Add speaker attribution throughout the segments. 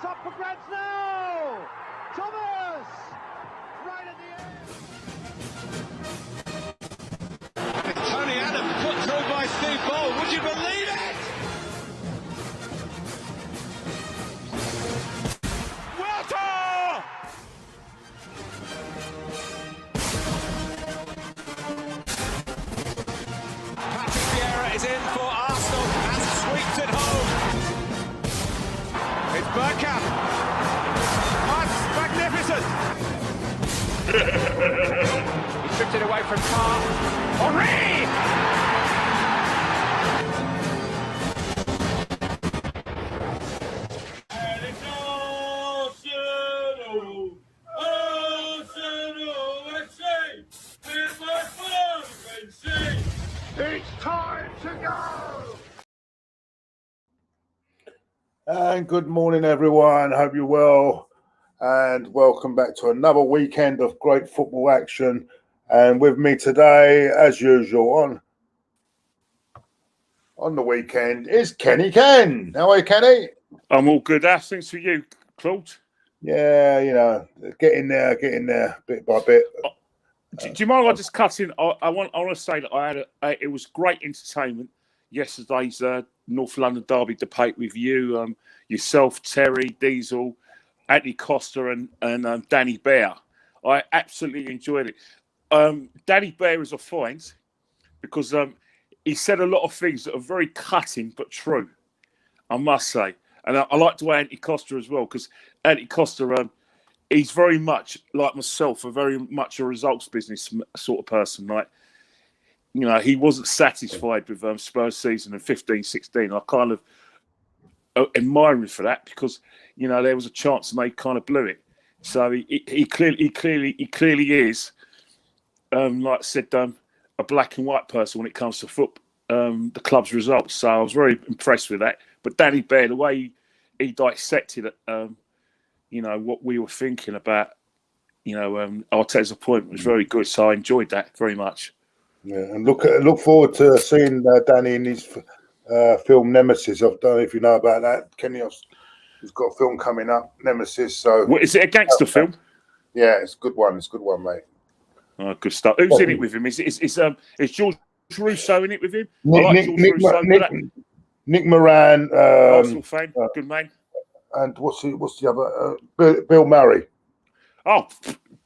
Speaker 1: up for grabs now! Thomas! Right at the end.
Speaker 2: Tony Adams put through by Steve Ball. Would you believe it? Is in for Arsenal and sweeps it home. It's Bergkamp. That's magnificent. He stripped it away from Carr. Henry!
Speaker 1: It's time to go!
Speaker 3: And good morning, everyone. Hope you're well. And welcome back to another weekend of great football action. And with me today, as usual, on the weekend is Kenny Ken. How are you, Kenny?
Speaker 4: I'm all good. Thanks for you, Claude.
Speaker 3: Yeah, you know, getting there, bit by bit.
Speaker 4: Do you mind if I just cut in? I want to say that it was great entertainment yesterday's North London derby debate with you, yourself, Terry, Diesel, Anthony Costa, and Danny Bear. I absolutely enjoyed it. Danny Bear is a find because he said a lot of things that are very cutting but true, I must say. And I like the way Anthony Costa as well, because Anthony Costa, he's very much like myself, very much a results business sort of person. Like, you know, he wasn't satisfied with Spurs season in 15-16. I kind of admire him for that because, you know, there was a chance and they kind of blew it. So he clearly is, like I said, a black and white person when it comes to the club's results. So I was very impressed with that. But Danny Bear, the way he dissected it, you know, what we were thinking about, you know, Arteta's appointment was very good. So I enjoyed that very much.
Speaker 3: Yeah, and look forward to seeing Danny in his film Nemesis. I don't know if you know about that, Kenny. He's got a film coming up, Nemesis. So,
Speaker 4: what, is it a gangster film?
Speaker 3: Yeah, it's a good one. It's a good one, mate.
Speaker 4: Oh, good stuff. Who's in it with him? Is George Russo in it with him?
Speaker 3: Nick Moran,
Speaker 4: Arsenal fan, good man.
Speaker 3: And what's the other? Bill Murray.
Speaker 4: Oh,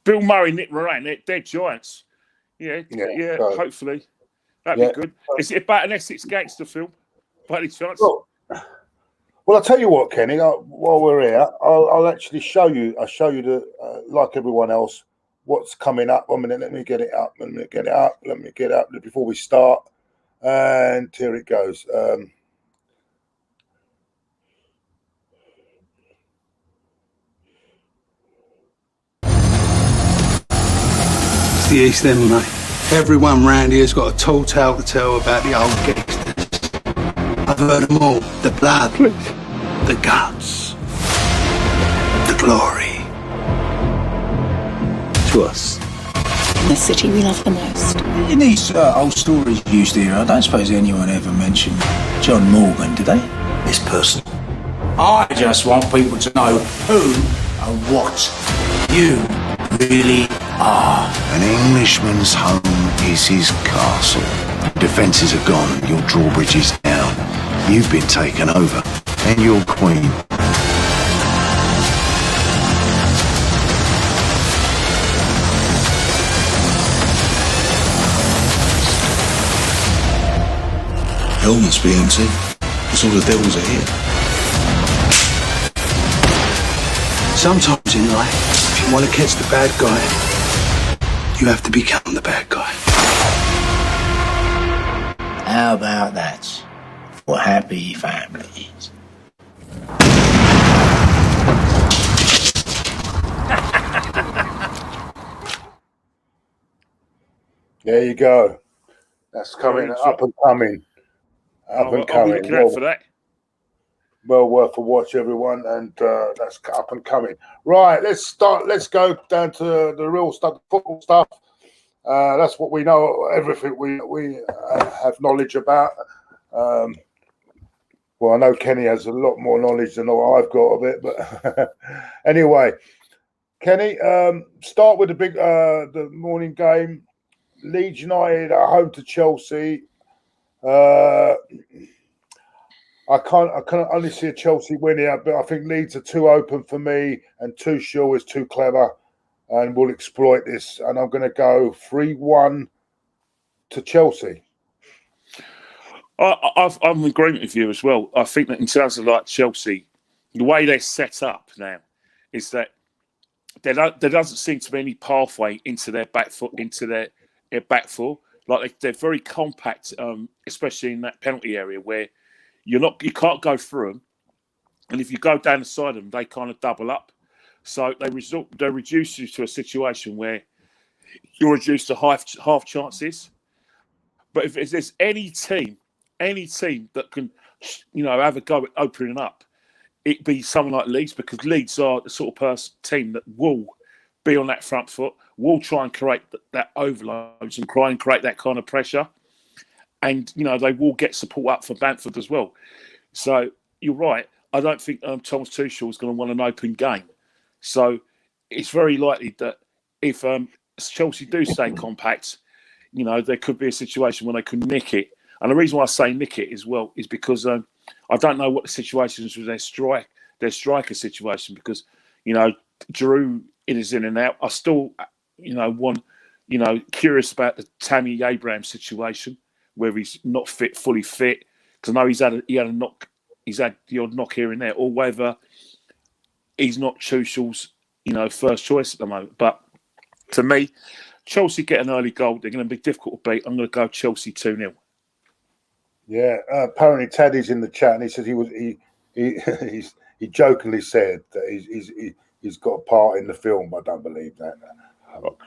Speaker 4: Bill Murray, Nick Moran, they're giants. Yeah.
Speaker 3: So,
Speaker 4: hopefully that'd be good. Is it about an Essex gangster film? By any chance?
Speaker 3: Well, I'll tell you what, Kenny. While we're here, I'll actually show you. I'll show you the like everyone else, what's coming up. 1 minute, let me get it up. Before we start. And here it goes.
Speaker 5: The East End, mate. Everyone round here's got a tall tale to tell about the old gangsters. I've heard them all. The blood, the guts, the glory. To us.
Speaker 6: The city we love the most.
Speaker 7: In these old stories you used to hear, I don't suppose anyone ever mentioned John Morgan, did they? It's personal. I just want people to know who and what you really are.
Speaker 8: An Englishman's home is his castle. Defences are gone, your drawbridge is down. You've been taken over, and you're queen.
Speaker 7: Hell must be empty, because all the devils are here.
Speaker 5: Sometimes in life, if you want to catch the bad guy, you have to become the bad guy.
Speaker 7: How about that for happy families?
Speaker 3: There you go. That's coming up and coming.
Speaker 4: I'll be looking out for that.
Speaker 3: Well worth a watch, everyone, and that's up and coming. Right, let's go down to the real stuff, the football stuff. That's what we know. Everything we have knowledge about. Well, I know Kenny has a lot more knowledge than what I've got of it, but anyway, Kenny, start with the morning game. Leeds United at home to Chelsea. I can only see a Chelsea win here, but I think Leeds are too open for me, and Tuchel is too clever, and will exploit this. And I'm going to go 3-1 to Chelsea.
Speaker 4: I'm in agreement with you as well. I think that in terms of like Chelsea, the way they're set up now is that there doesn't seem to be any pathway into their back foot, into their back four. Like they're very compact, especially in that penalty area where you can't go through them, and if you go down the side of them, they kind of double up. So they reduce you to a situation where you're reduced to half chances. But if there's any team that can, have a go at opening up, it'd be someone like Leeds, because Leeds are the sort of team that will be on that front foot, will try and create that overloads and try and create that kind of pressure. And, they will get support up for Bamford as well. So you're right. I don't think Thomas Tuchel is going to want an open game. So it's very likely that if Chelsea do stay compact, there could be a situation where they could nick it. And the reason why I say nick it as well is because I don't know what the situation is with their striker situation, because, Giroud is in and out. I still, curious about the Tammy Abraham situation, where he's not fully fit, because I know he's had the odd knock here and there, or whether he's not Tuchel's, first choice at the moment. But to me, Chelsea get an early goal. They're going to be difficult to beat. I'm going to go Chelsea 2-0.
Speaker 3: Yeah, apparently Taddy's in the chat, and he says he jokingly said that he's got a part in the film. I don't believe that.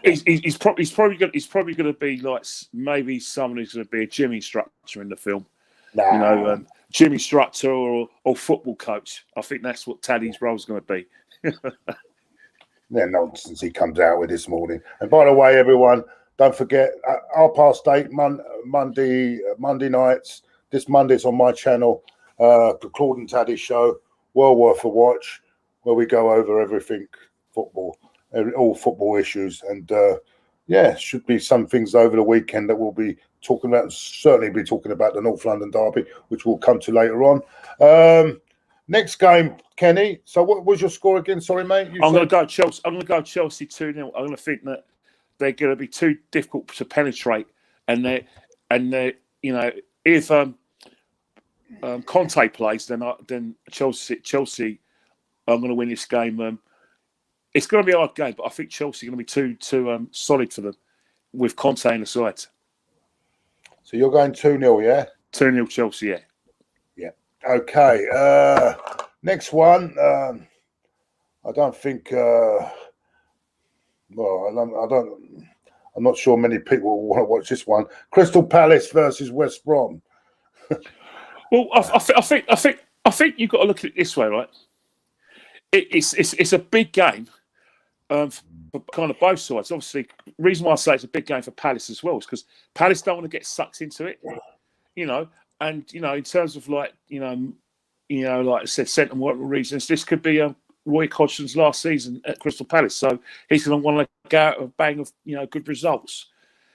Speaker 4: He's probably going to be like maybe someone who's going to be a gym instructor in the film.
Speaker 3: Nah.
Speaker 4: Gym instructor or football coach. I think that's what Taddy's role is going to be.
Speaker 3: Yeah, nonsense he comes out with this morning. And by the way, everyone, don't forget 8:30 Monday nights. This Monday's on my channel, the Claude and Taddy show. Well worth a watch, where we go over everything football, all football issues, and should be some things over the weekend that we'll be talking about. Certainly be talking about the North London derby, which we'll come to later on. Next game, Kenny. So what was your score again? Sorry, mate.
Speaker 4: I'm going to go Chelsea. I'm going to go Chelsea 2-0. I'm going to think that they're going to be too difficult to penetrate, and if Conte plays, then Chelsea are going to win this game. It's going to be a hard game, but I think Chelsea are going to be too solid for them with Conte in the side.
Speaker 3: So you're going 2-0, yeah?
Speaker 4: 2-0 Chelsea, yeah.
Speaker 3: Yeah. Okay. Next one. I don't think. I'm not sure many people will want to watch this one. Crystal Palace versus West Brom.
Speaker 4: Well, I think you've got to look at it this way, right? It's a big game for kind of both sides. Obviously, the reason why I say it's a big game for Palace as well is because Palace don't want to get sucked into it, And in terms of like I said, sentimental reasons, this could be Roy Hodgson's last season at Crystal Palace, so he's going to want to go out with a bang of good results.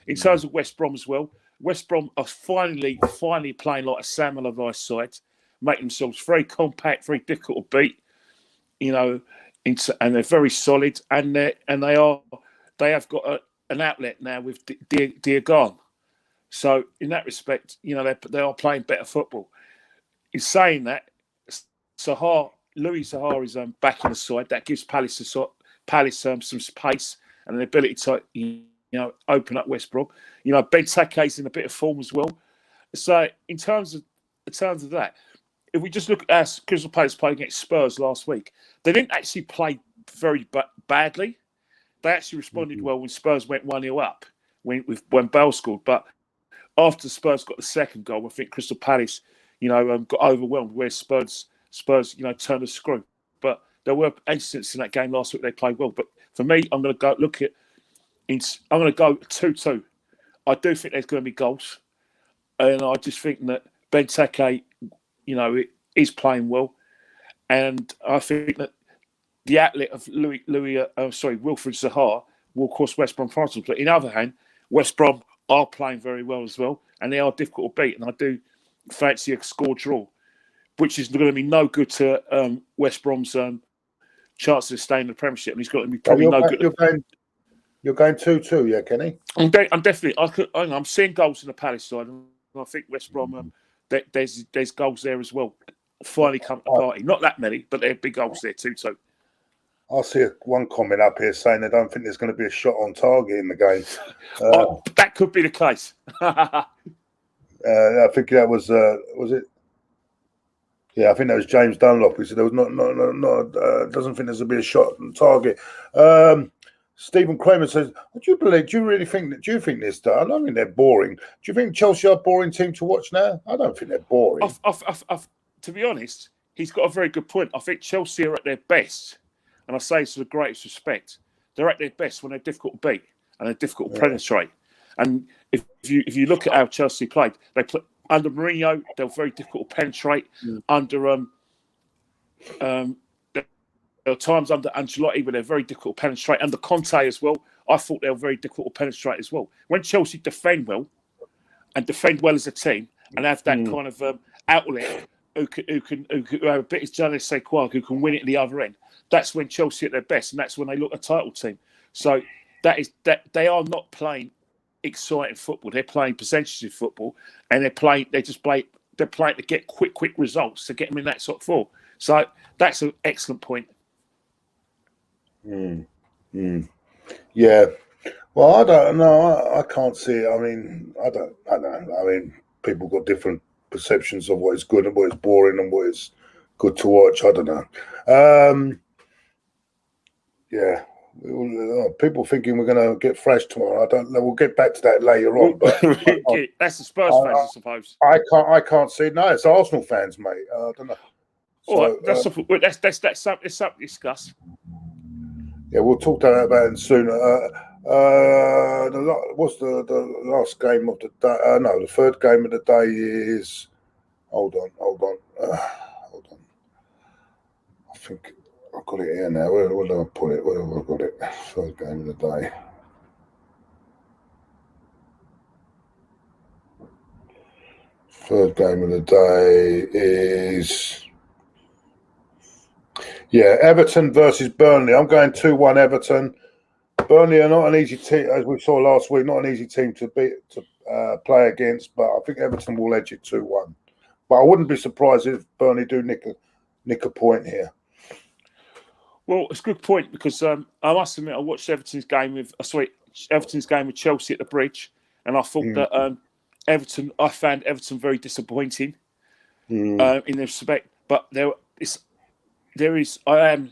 Speaker 4: In terms of West Brom as well, West Brom are finally playing like a Sam Allardyce side, making themselves very compact, very difficult to beat. And they're very solid, and they have got an outlet now with Diagon. So in that respect, they are playing better football. In saying that, Louis Zaha is back in the side. That gives Palace some space and an ability to open up West Brom. Benteke's in a bit of form as well. So in terms of that, if we just look at Crystal Palace played against Spurs last week, they didn't actually play very badly. They actually responded well when Spurs went 1-0 up when Bale scored. But after Spurs got the second goal, I think Crystal Palace, got overwhelmed where Spurs, turned the screw. But there were instances in that game last week they played well. But for me, I'm going to go I'm going to go 2-2. I do think there's going to be goals, and I just think that Benteke, is playing well, and I think that the outlet of Wilfried Zaha will cost West Brom problems. But in the other hand, West Brom are playing very well as well, and they are difficult to beat. And I do fancy a score draw, which is going to be no good to West Brom's chances of staying in the Premiership. And he's got to be probably no good.
Speaker 3: You're going 2-2, yeah, Kenny?
Speaker 4: I'm definitely. I'm seeing goals in the Palace side, and I think West Brom. There's goals there as well. Finally come to the party. Not that many, but there are big goals there too. So
Speaker 3: I see one comment up here saying they don't think there's going to be a shot on target in the game.
Speaker 4: That could be the case.
Speaker 3: I think that was it? Yeah, I think that was James Dunlop. He said there was doesn't think there's going to be a shot on target. Stephen Kramer says, do you think this? I don't think they're boring. Do you think Chelsea are a boring team to watch now? I don't think they're boring.
Speaker 4: To be honest, he's got a very good point. I think Chelsea are at their best, and I say this with the greatest respect. They're at their best when they're difficult to beat and they're difficult to penetrate. And if you look at how Chelsea played, they play under Mourinho. They're very difficult to penetrate. Under there are times under Ancelotti where they're very difficult to penetrate. Under Conte as well, I thought they were very difficult to penetrate as well. When Chelsea defend well as a team and have that kind of outlet who have a bit of journalists say COYG, who can win it at the other end, that's when Chelsea at their best, and that's when they look a title team. So that they are not playing exciting football. They're playing percentages football, and they're playing to get quick results to get them in that sort of form. So that's an excellent point.
Speaker 3: Yeah. Well, I don't know. I can't see it. I mean, I don't know. I mean, people got different perceptions of what is good and what is boring and what is good to watch. I don't know. Yeah. People thinking we're going to get thrashed tomorrow. I don't know. We'll get back to that later on. But
Speaker 4: that's the Spurs fans, I suppose.
Speaker 3: I can't see it. No, it's Arsenal fans, mate. I don't know.
Speaker 4: So, that's something to discuss.
Speaker 3: Yeah, we'll talk about it soon. What's the last game of the day? No, the third game of the day is. Hold on. I think I've got it here now. Where do I put it? Where have I got it? Third game of the day. Third game of the day is. Yeah, Everton versus Burnley. I'm going 2-1 Everton. Burnley are not an easy team, as we saw last week, not an easy team to play against, but I think Everton will edge it 2-1. But I wouldn't be surprised if Burnley do nick a point here.
Speaker 4: Well, it's a good point because I must admit I watched Everton's game with Chelsea at the Bridge, and I thought that I found Everton very disappointing in their respect. But I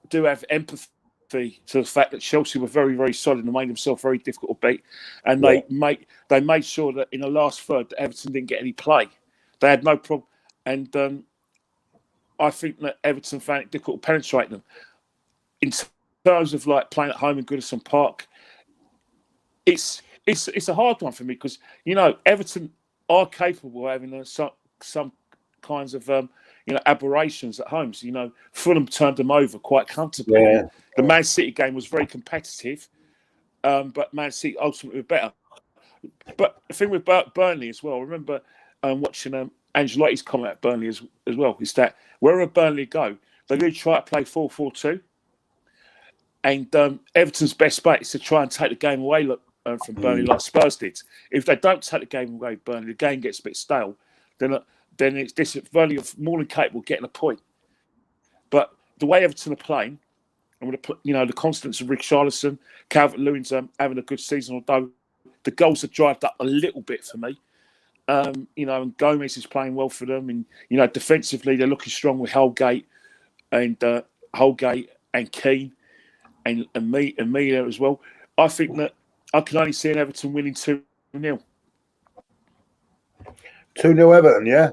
Speaker 4: do have empathy to the fact that Chelsea were very, very solid and made themselves very difficult to beat. And they made sure that in the last third that Everton didn't get any play. They had no problem. And I think that Everton found it difficult to penetrate them. In terms of like playing at home in Goodison Park, it's a hard one for me because, Everton are capable of having some kinds of aberrations at home. So, Fulham turned them over quite comfortably. Yeah. The Man City game was very competitive, but Man City ultimately were better. But the thing with Burnley as well, I remember watching Ancelotti's comment at Burnley as well, is that wherever Burnley go, they do try to play 4-4-2. And Everton's best bet is to try and take the game away from Burnley like Spurs did. If they don't take the game away from Burnley, the game gets a bit stale, then it's Burnley are more than capable of getting a point. But the way Everton are playing, and with the constants of Richarlison, Calvert-Lewin's having a good season, although the goals have dried up a little bit for me. And Gomez is playing well for them, and defensively they're looking strong with Holgate and Keane and me there as well. I think that I can only see an Everton winning 2-0.
Speaker 3: 2-0 Everton, yeah.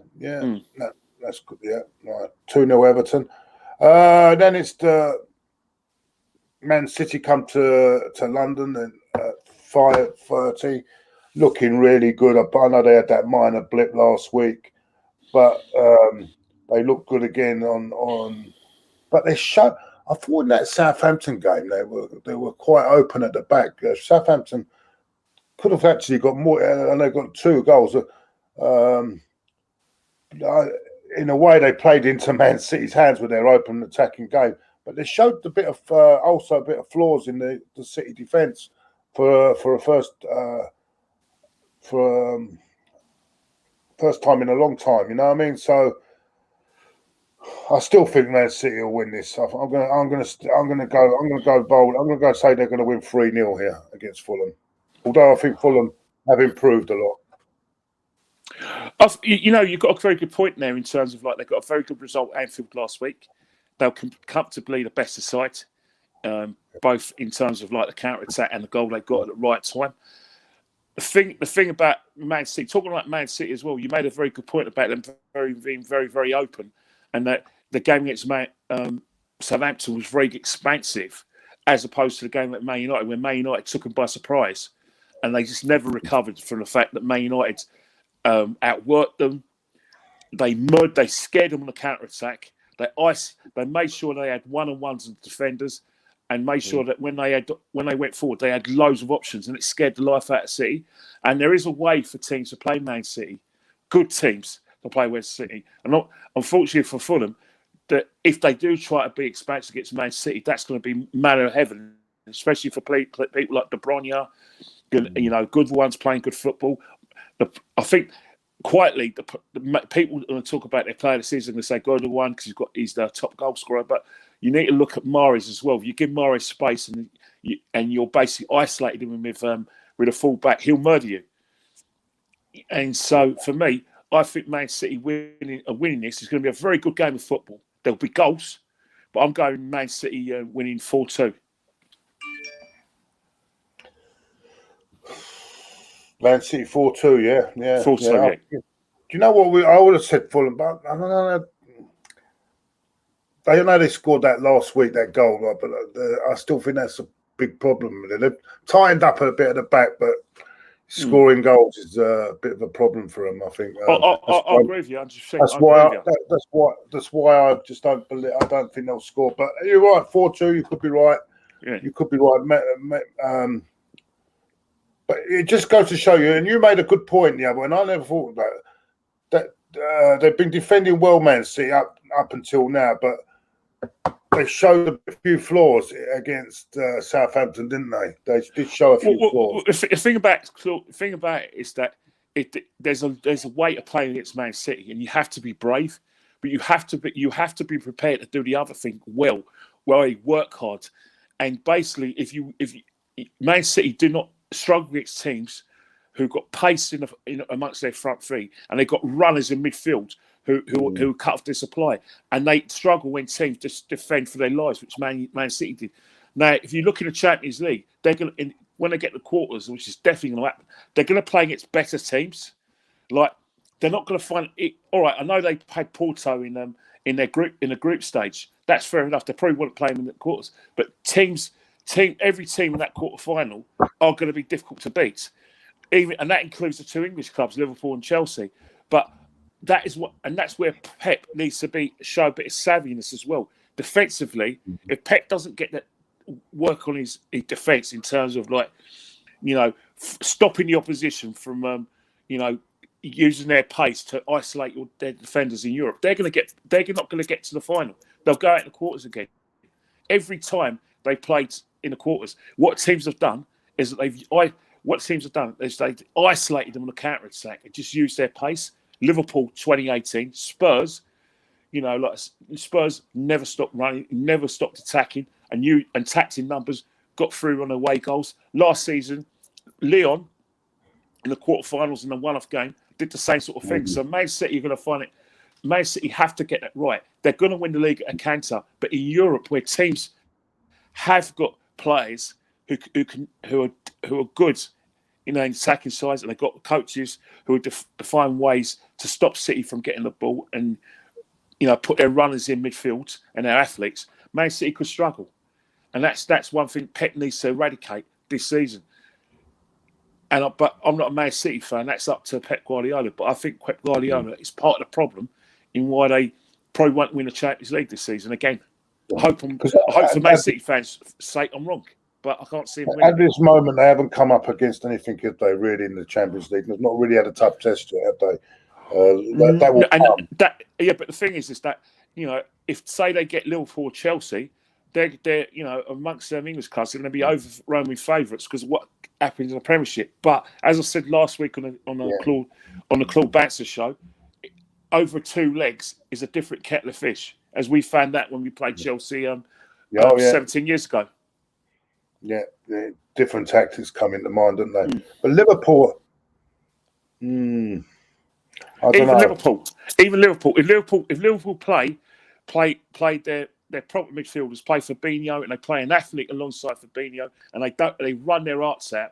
Speaker 3: That's good. Yeah, right. 2-0 Everton. Then it's the Man City come to London at 5:30, looking really good. I know they had that minor blip last week, but they look good again on. But they show. I thought in that Southampton game they were quite open at the back. Southampton could have actually got more, and they got 2 goals. In a way, they played into Man City's hands with their open attacking game, but they showed a bit of also a bit of flaws in the City defence for a first time in a long time. You know what I mean? So I still think Man City will win this. I'm gonna go bold. I'm gonna go say they're going to win 3-0 here against Fulham. Although I think Fulham have improved a lot.
Speaker 4: You've got a very good point there in terms of like they got a very good result at Anfield last week. They'll comfortably the best of side, both in terms of like the counter attack and the goal they got at the right time. The thing about Man City, talking about Man City as well, you made a very good point about them being very, very open, and that the game against Southampton was very expansive, as opposed to the game at Man United, where Man United took them by surprise, and they just never recovered from the fact that Man United outworked them. They scared them on the counter attack. They made sure they had one-on-ones with defenders, and made sure that when they went forward, they had loads of options, and it scared the life out of City. And there is a way for teams to play Man City, good teams to play West City, and not unfortunately for Fulham, that if they do try to be expansive against Man City, that's going to be manna of heaven, especially for people like De Bruyne, good ones playing good football. I think quietly, the people going to talk about their player of the season are going to say Gunner because he's the top goal scorer. But you need to look at Mahrez as well. If you give Mahrez space and you're basically isolated him with a full back, he'll murder you. And so for me, I think Man City winning this is going to be a very good game of football. There'll be goals, but I'm going Man City winning 4-2.
Speaker 3: Man City 4-2, yeah.
Speaker 4: 4-2,
Speaker 3: yeah. Do you know what I would have said Fulham, but I don't know. I know they scored that last week, that goal, right, but I still think that's a big problem. They've tightened up a bit at the back, but scoring goals is a bit of a problem for them, I think.
Speaker 4: I agree with you.
Speaker 3: That's why I just don't believe. I don't think they'll score. But you're right, 4-2. You could be right.
Speaker 4: Yeah.
Speaker 3: You could be right. But it just goes to show you, and you made a good point the other one. I never thought about it, that they've been defending well, Man City, up until now, but they showed a few flaws against Southampton, didn't they? They did show a few flaws.
Speaker 4: The thing about it is that there's a way of playing against Man City, and you have to be brave, but you have to be prepared to do the other thing well. You work hard, and basically, if Man City do not struggle against teams who've got pace in amongst their front three, and they've got runners in midfield who cut off their supply, and they struggle when teams just defend for their lives, which Man City did. Now, if you look in the Champions League, they're going to, when they get the quarters, which is definitely going to happen, they're going to play against better teams. Like they're not going to find it. All right, I know they played Porto in the group stage. That's fair enough. They probably won't play them in the quarters, but every team in that quarter final are going to be difficult to beat. And that includes the 2 English clubs, Liverpool and Chelsea. But that's where Pep needs to show a bit of savviness as well. Defensively, if Pep doesn't get that work on his defence in terms of stopping the opposition from using their pace to isolate their defenders in Europe, they're not going to get to the final. They'll go out in the quarters again. Every time they played in the quarters, what teams have done is that they've isolated them on the counter attack and just used their pace. Liverpool 2018, Spurs, Spurs never stopped running, never stopped attacking, and tacked in numbers, got through on away goals. Last season, Lyon in the quarterfinals in the one-off game did the same sort of thing. So Man City are going to find it. Man City have to get that right. They're going to win the league at a canter, but in Europe, where teams have got players who are good in attacking sides, and they've got coaches who define ways to stop City from getting the ball and put their runners in midfield and their athletes, Man City could struggle. And that's one thing Pep needs to eradicate this season. But I'm not a Man City fan. That's up to Pep Guardiola. But I think Pep Guardiola is part of the problem in why probably won't win the Champions League this season again. I hope for Man City fans' sake I'm wrong, but I can't see them winning.
Speaker 3: At this moment, they haven't come up against anything, have they, really, in the Champions League? They've not really had a tough test yet, have they? That will come.
Speaker 4: But the thing is that, if, say, they get Liverpool or Chelsea, they're amongst them English clubs, they're going to be overrun with favourites because of what happens in the Premiership. But as I said last week on the Claude Banstas show, over 2 legs is a different kettle of fish, as we found that when we played Chelsea 17 years ago.
Speaker 3: Yeah, different tactics come into mind, don't they? But Liverpool, I don't know.
Speaker 4: Even Liverpool. If Liverpool play their proper midfielders, play Fabinho, and they play an athlete alongside Fabinho, and they run their arts out,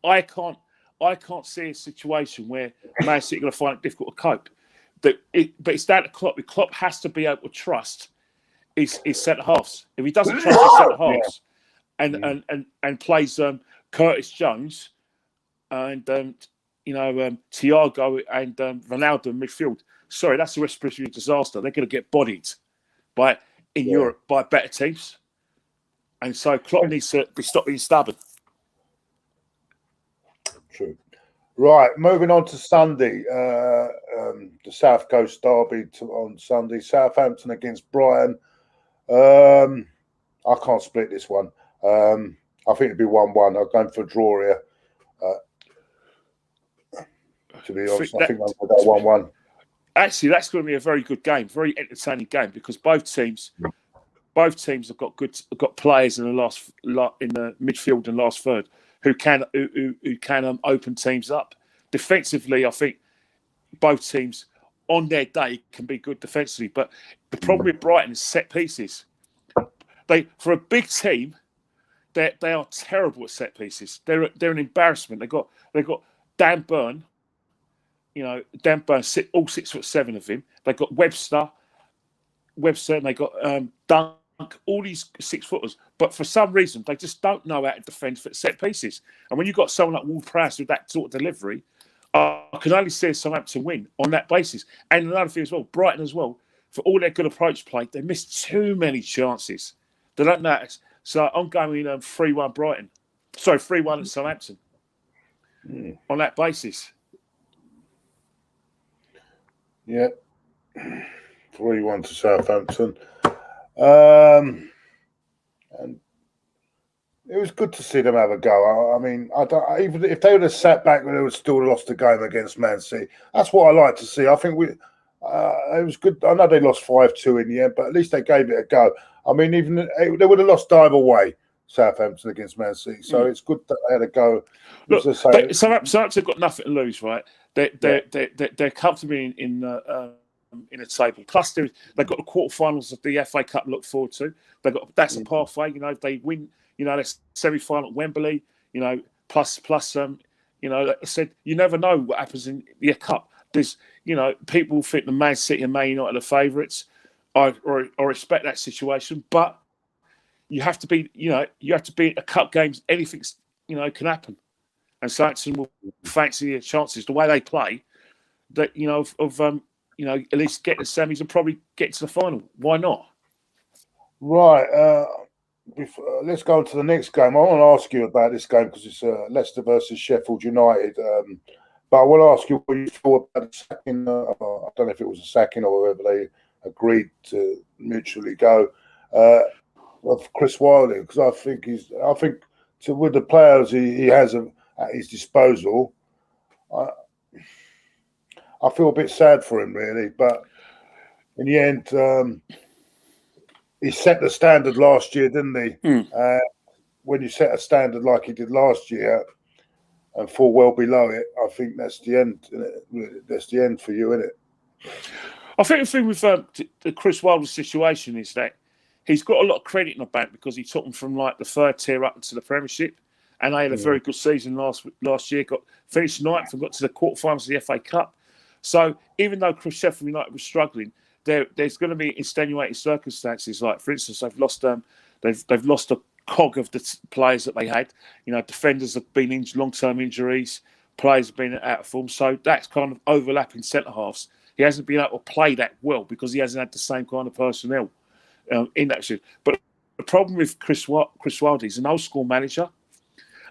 Speaker 4: I can't see a situation where Man City are going to find it difficult to cope. But it's down to Klopp. Klopp has to be able to trust his centre halves. If he doesn't trust his centre halves, and plays Curtis Jones and Thiago and Ronaldo in midfield, sorry, that's a recipe for disaster. They're going to get bodied in Europe by better teams, and so Klopp needs to stop being stubborn.
Speaker 3: True. Right, moving on to Sunday, the South Coast derby on Sunday. Southampton against Brighton. I can't split this one. I think it'd be 1-1. I'm going for a draw here. To be honest, I think I'm going to go 1-1.
Speaker 4: Actually, that's going to be a very good game, very entertaining game, because both teams have got players in the midfield and last third who can open teams up. Defensively, I think both teams on their day can be good defensively, but the problem with Brighton is set pieces. For a big team, they are terrible at set pieces. They're an embarrassment. They got Dan Burn. Dan Burn, all 6'7" of him. They got Webster, and they got Dunk. All these 6-footers, but for some reason they just don't know how to defend for set pieces. And when you've got someone like Ward-Prowse with that sort of delivery, I can only see Southampton win on that basis. And another thing as well, Brighton as well, for all their good approach play, they missed too many chances. They don't know. So I'm going 3-1 Brighton. Sorry, 3-1 at Southampton. On that basis.
Speaker 3: Yeah. 3-1 to Southampton. And it was good to see them have a go. I mean, even if they would have sat back, they would have still lost the game against Man City. That's what I like to see. I think it was good. I know they lost 5-2 in the end, but at least they gave it a go. I mean, even they would have lost either way, Southampton against Man City. So it's good that they had a go.
Speaker 4: Look, Southampton have got nothing to lose, right? They're comfortably in a table. Plus, they've got the quarterfinals of the FA Cup to look forward to. That's a pathway. If they win, that's semi-final at Wembley. Plus, like I said, you never know what happens in the Cup. There's, people think the Man City and Man United are favourites. I respect that situation, but you have to be, at Cup games. Anything, can happen, and Southampton will fancy their chances the way they play. That at least get the semis and probably get to the final. Why not? Right.
Speaker 3: Let's go on to the next game. I want to ask you about this game because it's Leicester versus Sheffield United. But I want to ask you what you thought about the sacking. I don't know if it was a sacking or whether they agreed to mutually go of Chris Wilder, because I think with the players he has at his disposal, I feel a bit sad for him, really. But in the end, he set the standard last year, didn't he? When you set a standard like he did last year and fall well below it, I think that's the end. That's the end for you, isn't it?
Speaker 4: I think the thing with the Chris Wilder situation is that he's got a lot of credit in the bank because he took them from like the third tier up into the Premiership, and they had a very good season last year. Finished ninth and got to the quarterfinals of the FA Cup. So even though Sheffield United was struggling, there's going to be extenuating circumstances. Like, for instance, they've lost a cog of the players that they had. Defenders have been in long-term injuries. Players have been out of form. So that's kind of overlapping centre halves. he hasn't been able to play that well because he hasn't had the same kind of personnel in that shit. But the problem with Chris Wilder, he's an old school manager,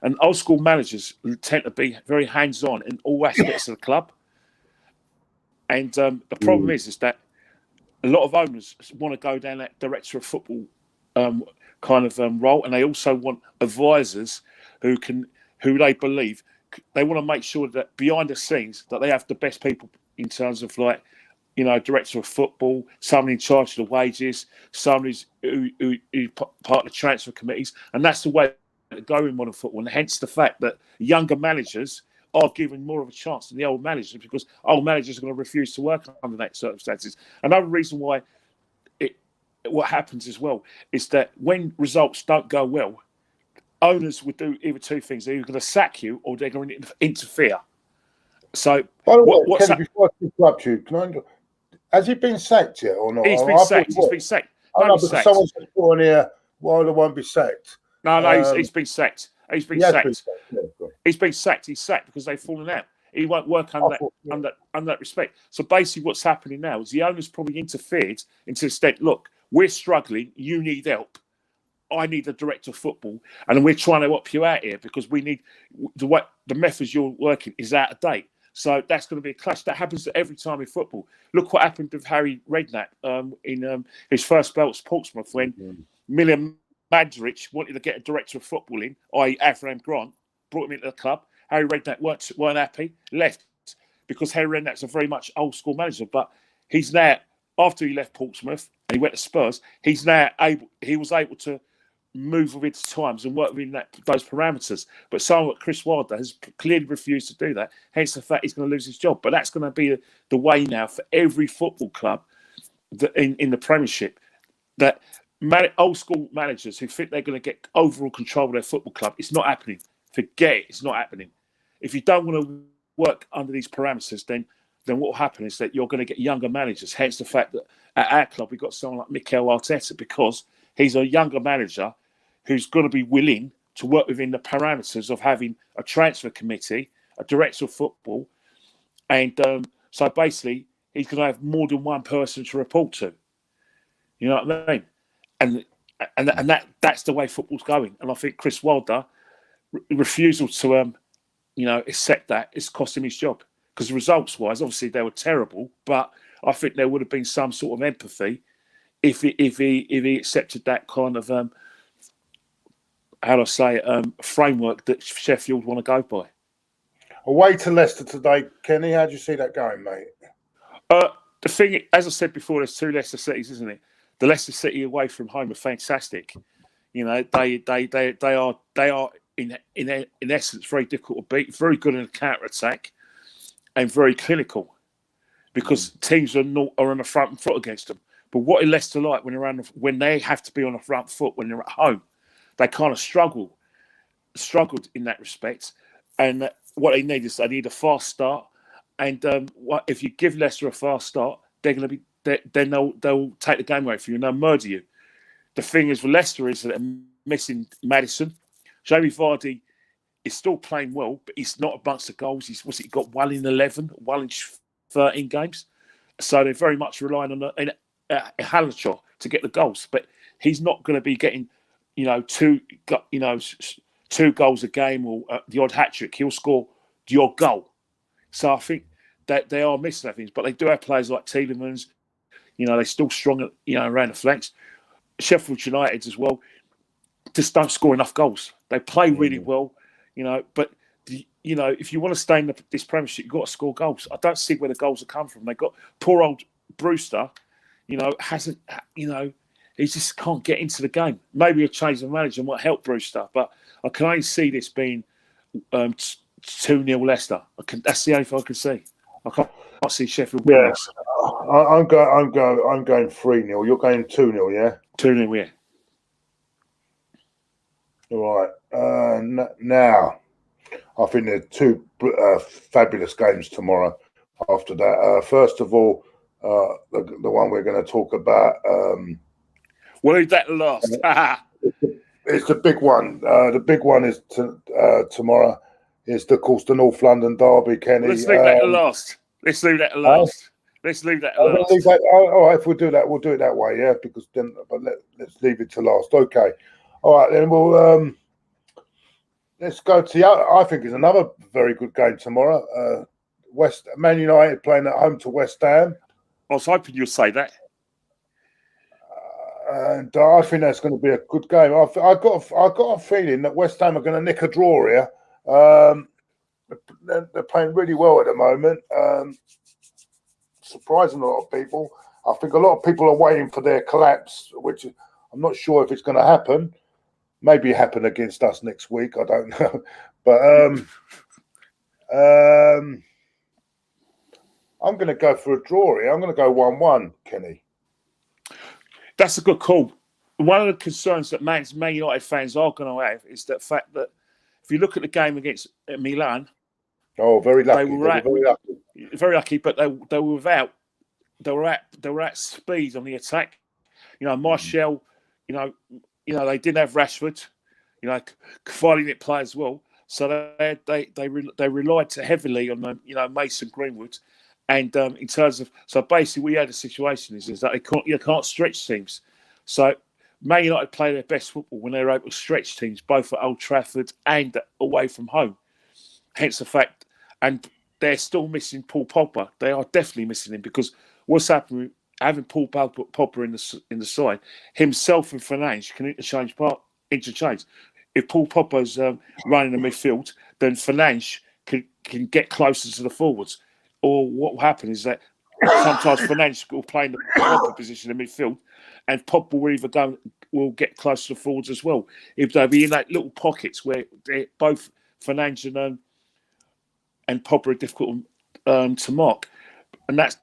Speaker 4: and old school managers tend to be very hands-on in all aspects of the club. And the problem is that a lot of owners want to go down that director of football kind of role, and they also want advisors who they believe they want to make sure that behind the scenes that they have the best people in terms of like, you know, director of football, someone in charge of the wages, someone who part of the transfer committees, and that's the way to go in modern football. And hence the fact that younger managers are given more of a chance than the old managers, because old managers are going to refuse to work under that circumstances. Another reason why what happens as well is that when results don't go well, owners would do either two things: they're either going to sack you or they're going to interfere. So,
Speaker 3: by the way, Kenny, before I interrupt you, has he been sacked yet or not?
Speaker 4: He's been sacked. He's been sacked.
Speaker 3: I know, because someone's put on here, Wilder won't be sacked.
Speaker 4: No, he's been sacked. He's been sacked. He's been sacked. He's sacked because they've fallen out. He won't work under that respect. So basically what's happening now is the owner's probably interfered into the state, look, we're struggling, you need help. I need a director of football, and we're trying to help you out here because we need the methods you're working is out of date. So that's going to be a clash. That happens every time in football. Look what happened with Harry Redknapp in his first spell at Portsmouth when Milian Mandaric wanted to get a director of football in, i.e. Avram Grant, brought him into the club. Harry Redknapp weren't happy, left, because Harry Redknapp's a very much old school manager. But he's now, after he left Portsmouth and he went to Spurs, he was able to move with its times and work within those parameters. But someone like Chris Wilder has clearly refused to do that. Hence the fact he's going to lose his job. But that's going to be the way now for every football club in the Premiership, that old school managers who think they're going to get overall control of their football club, it's not happening. Forget it. It's not happening. If you don't want to work under these parameters, then what will happen is that you're going to get younger managers. Hence the fact that at our club we've got someone like Mikel Arteta, because he's a younger manager who's going to be willing to work within the parameters of having a transfer committee, a director of football, and so basically he's going to have more than one person to report to. You know what I mean? And that's the way football's going. And I think Chris Wilder refusal to accept that is cost him his job, because results-wise, obviously they were terrible, but I think there would have been some sort of empathy if he accepted that kind of framework that Sheffield want to go by.
Speaker 3: Away to Leicester today, Kenny. How do you see that going, mate?
Speaker 4: The thing, as I said before, there's two Leicester Cities, isn't it? The Leicester City away from home are fantastic. You know, they are in essence very difficult to beat, very good in the counter attack, and very clinical, because teams are on the front foot against them. But what is Leicester like when they have to be on the front foot when they're at home? They kind of struggled in that respect. And what they need is a fast start. And if you give Leicester a fast start, they're going to be then they'll take the game away from you and they'll murder you. The thing is with Leicester is that they're missing Maddison. Jamie Vardy is still playing well, but he's not amongst the goals. He got 1 in 11, 1 in 13 games. So they're very much relying on Halacho to get the goals, but he's not going to be getting, two goals a game or the odd hat trick. He'll score the odd goal. So I think that they are missing things, but they do have players like Tielemans. They're still strong, around the flanks. Sheffield United as well just don't score enough goals. They play really well, but if you want to stay in this Premiership, you've got to score goals. I don't see where the goals have come from. They got poor old Brewster. He just can't get into the game. Maybe a change of manager might help Brewster, but I can only see this being 2-0 Leicester. That's the only thing I can see. I can't see Sheffield winning this.
Speaker 3: I'm going 3-0. You're going 2-0, yeah?
Speaker 4: 2-0, yeah.
Speaker 3: All right. Now, I think there are two fabulous games tomorrow after that. First of all, the one we're going to talk about.
Speaker 4: We'll leave that last.
Speaker 3: It's the big one. The big one is tomorrow. It's, of course, the North London derby, Kenny.
Speaker 4: Let's leave that to last. Let's leave that.
Speaker 3: I'm gonna leave that. All right, if we'll do that, we'll do it that way. Yeah, because then, but let's leave it to last. Okay. All right, then we'll let's go to the. I think it's another very good game tomorrow. Man United playing at home to West Ham.
Speaker 4: I was hoping you'd say that.
Speaker 3: And I think that's going to be a good game. I got a feeling that West Ham are going to nick a draw here. They're playing really well at the moment. Surprising a lot of people. I think a lot of people are waiting for their collapse, which I'm not sure if it's going to happen. Maybe happen against us next week. I don't know. But I'm going to go for a draw here. I'm going to go 1-1, Kenny.
Speaker 4: That's a good call. One of the concerns that Man United fans are going to have is the fact that if you look at the game against Milan,
Speaker 3: very lucky.
Speaker 4: Very lucky, but they were at speed on the attack. You know, Martial. You know, they didn't have Rashford. You know, Kvaly didn't play as well, so they relied too heavily on Mason Greenwood. And in terms of, so basically, we had a situation is that you can't stretch teams. So Man United play their best football when they're able to stretch teams, both at Old Trafford and away from home. Hence the fact, and they're still missing Paul Pogba. They are definitely missing him because what's happening, having Paul Pogba in the side, himself and Fernandes can interchange. If Paul Pogba's running the midfield, then Fernandes can get closer to the forwards. Or what will happen is that sometimes Fernandes will play in the proper position in midfield, and Pogba will get close to the forwards as well. If they'll be in that little pockets where they're both Fernandes and Pogba are difficult to mark, and that's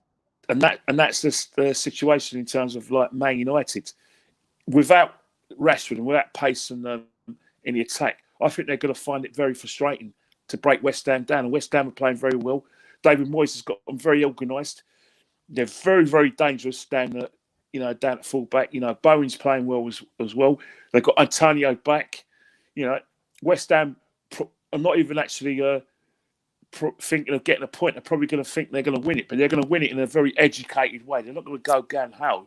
Speaker 4: the situation in terms of like Man United. Without Rashford and without pace in the attack, I think they're going to find it very frustrating to break West Ham down. And West Ham are playing very well. David Moyes has got them very organised. They're very, very dangerous down at fullback. You know, Bowen's playing well as well. They've got Antonio back. You know, West Ham are not even actually thinking of getting a point. They're probably going to think they're going to win it, but they're going to win it in a very educated way. They're not going to go gun ho.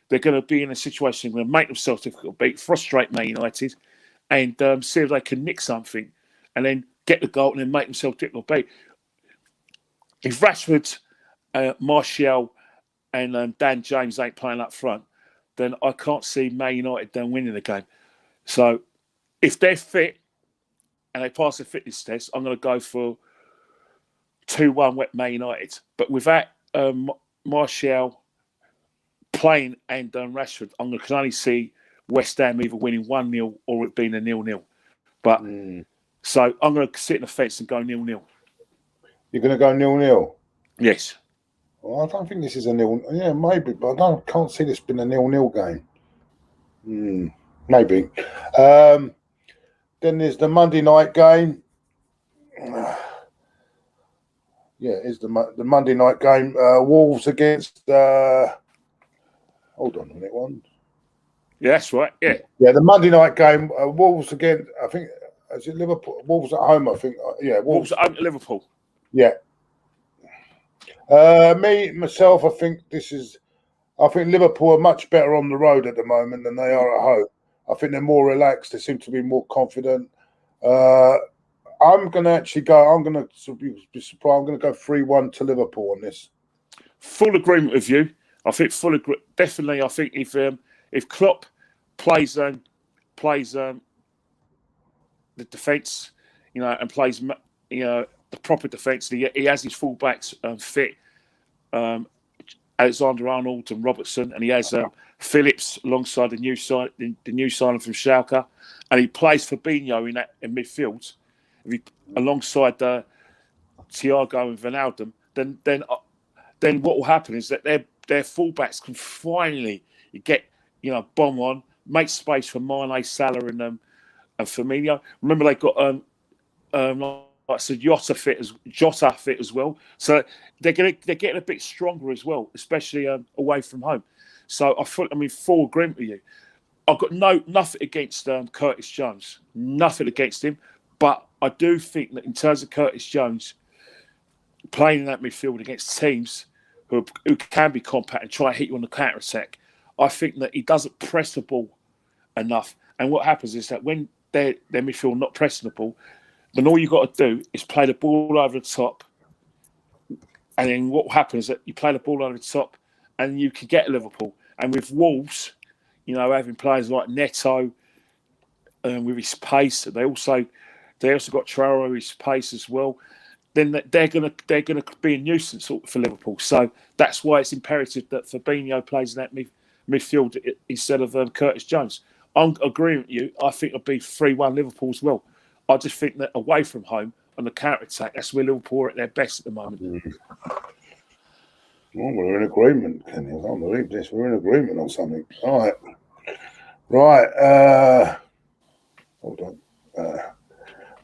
Speaker 4: They're going to be in a situation where they make themselves difficult to beat, frustrate Man United, and see if they can nick something, and then get the goal and then make themselves difficult to beat. If Rashford, Martial, and Dan James ain't playing up front, then I can't see Man United then winning the game. So, if they're fit and they pass the fitness test, I'm going to go for 2-1 Man United. But without Martial playing and Rashford, I can only see West Ham either winning 1-0 or it being a 0-0. But so I'm going to sit in the fence and go 0-0.
Speaker 3: You're going to go 0-0?
Speaker 4: Yes.
Speaker 3: Well, I don't think this is a 0. Yeah, maybe, but I can't see this being a 0-0 game. Maybe. Then there's the Monday night game. Yeah, it's the Monday night game. Wolves against. Hold on a minute, one.
Speaker 4: Yeah, that's right. Yeah.
Speaker 3: Yeah, the Monday night game. Wolves again. I think is it Liverpool? Wolves at home. I think. Yeah,
Speaker 4: Wolves at home to Liverpool.
Speaker 3: Yeah. Myself, I think Liverpool are much better on the road at the moment than they are at home. I think they're more relaxed. They seem to be more confident. I'm going to actually go. I'm going to be surprised. I'm going to go 3-1 to Liverpool on this.
Speaker 4: Full agreement with you. I think definitely. I think if Klopp plays the defence, and plays the proper defence, he has his fullbacks fit, Alexander-Arnold and Robertson, and he has Phillips alongside the new signing from Schalke, and he plays Fabinho in midfield. Alongside Thiago and Wijnaldum, then what will happen is that their fullbacks can finally get bomb on, make space for Mane, Salah, and Firmino. Remember they got like I said, Jota fit as well. So they're getting a bit stronger as well, especially away from home. So I'm in full agreement with you. I've got nothing against Curtis Jones, nothing against him, but I do think that in terms of Curtis Jones playing in that midfield against teams who can be compact and try and hit you on the counter attack. I think that he doesn't press the ball enough, and what happens is that when their midfield not pressing the ball, then all you've got to do is play the ball over the top, and then what happens is that you play the ball over the top, and you can get Liverpool. And with Wolves, you know, having players like Neto with his pace, they also got Traore with his pace as well. Then they're gonna be a nuisance for Liverpool. So that's why it's imperative that Fabinho plays in that midfield instead of Curtis Jones. I'm agreeing with you. I think it'll be 3-1 Liverpool as well. I just think that away from home on the counter attack, that's where Liverpool are at their best at the moment.
Speaker 3: Well, we're in agreement, Kenny. I can't believe this. We're in agreement on something. All right. Hold on.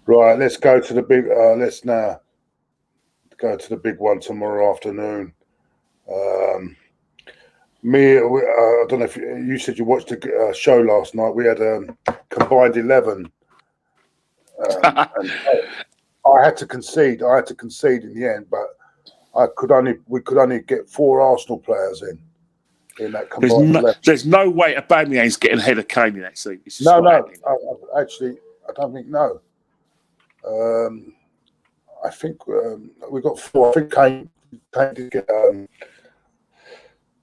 Speaker 3: Right. Let's go to the big. Let's now go to the big one tomorrow afternoon. I don't know if you said you watched the show last night. We had a combined 11. And I had to concede. In the end, but we could only get 4 Arsenal players in that combined 11.
Speaker 4: There's no way Aubameyang's getting ahead of Kane in that season.
Speaker 3: No. Actually, I don't think no. I think we got 4. I think Kane did get. I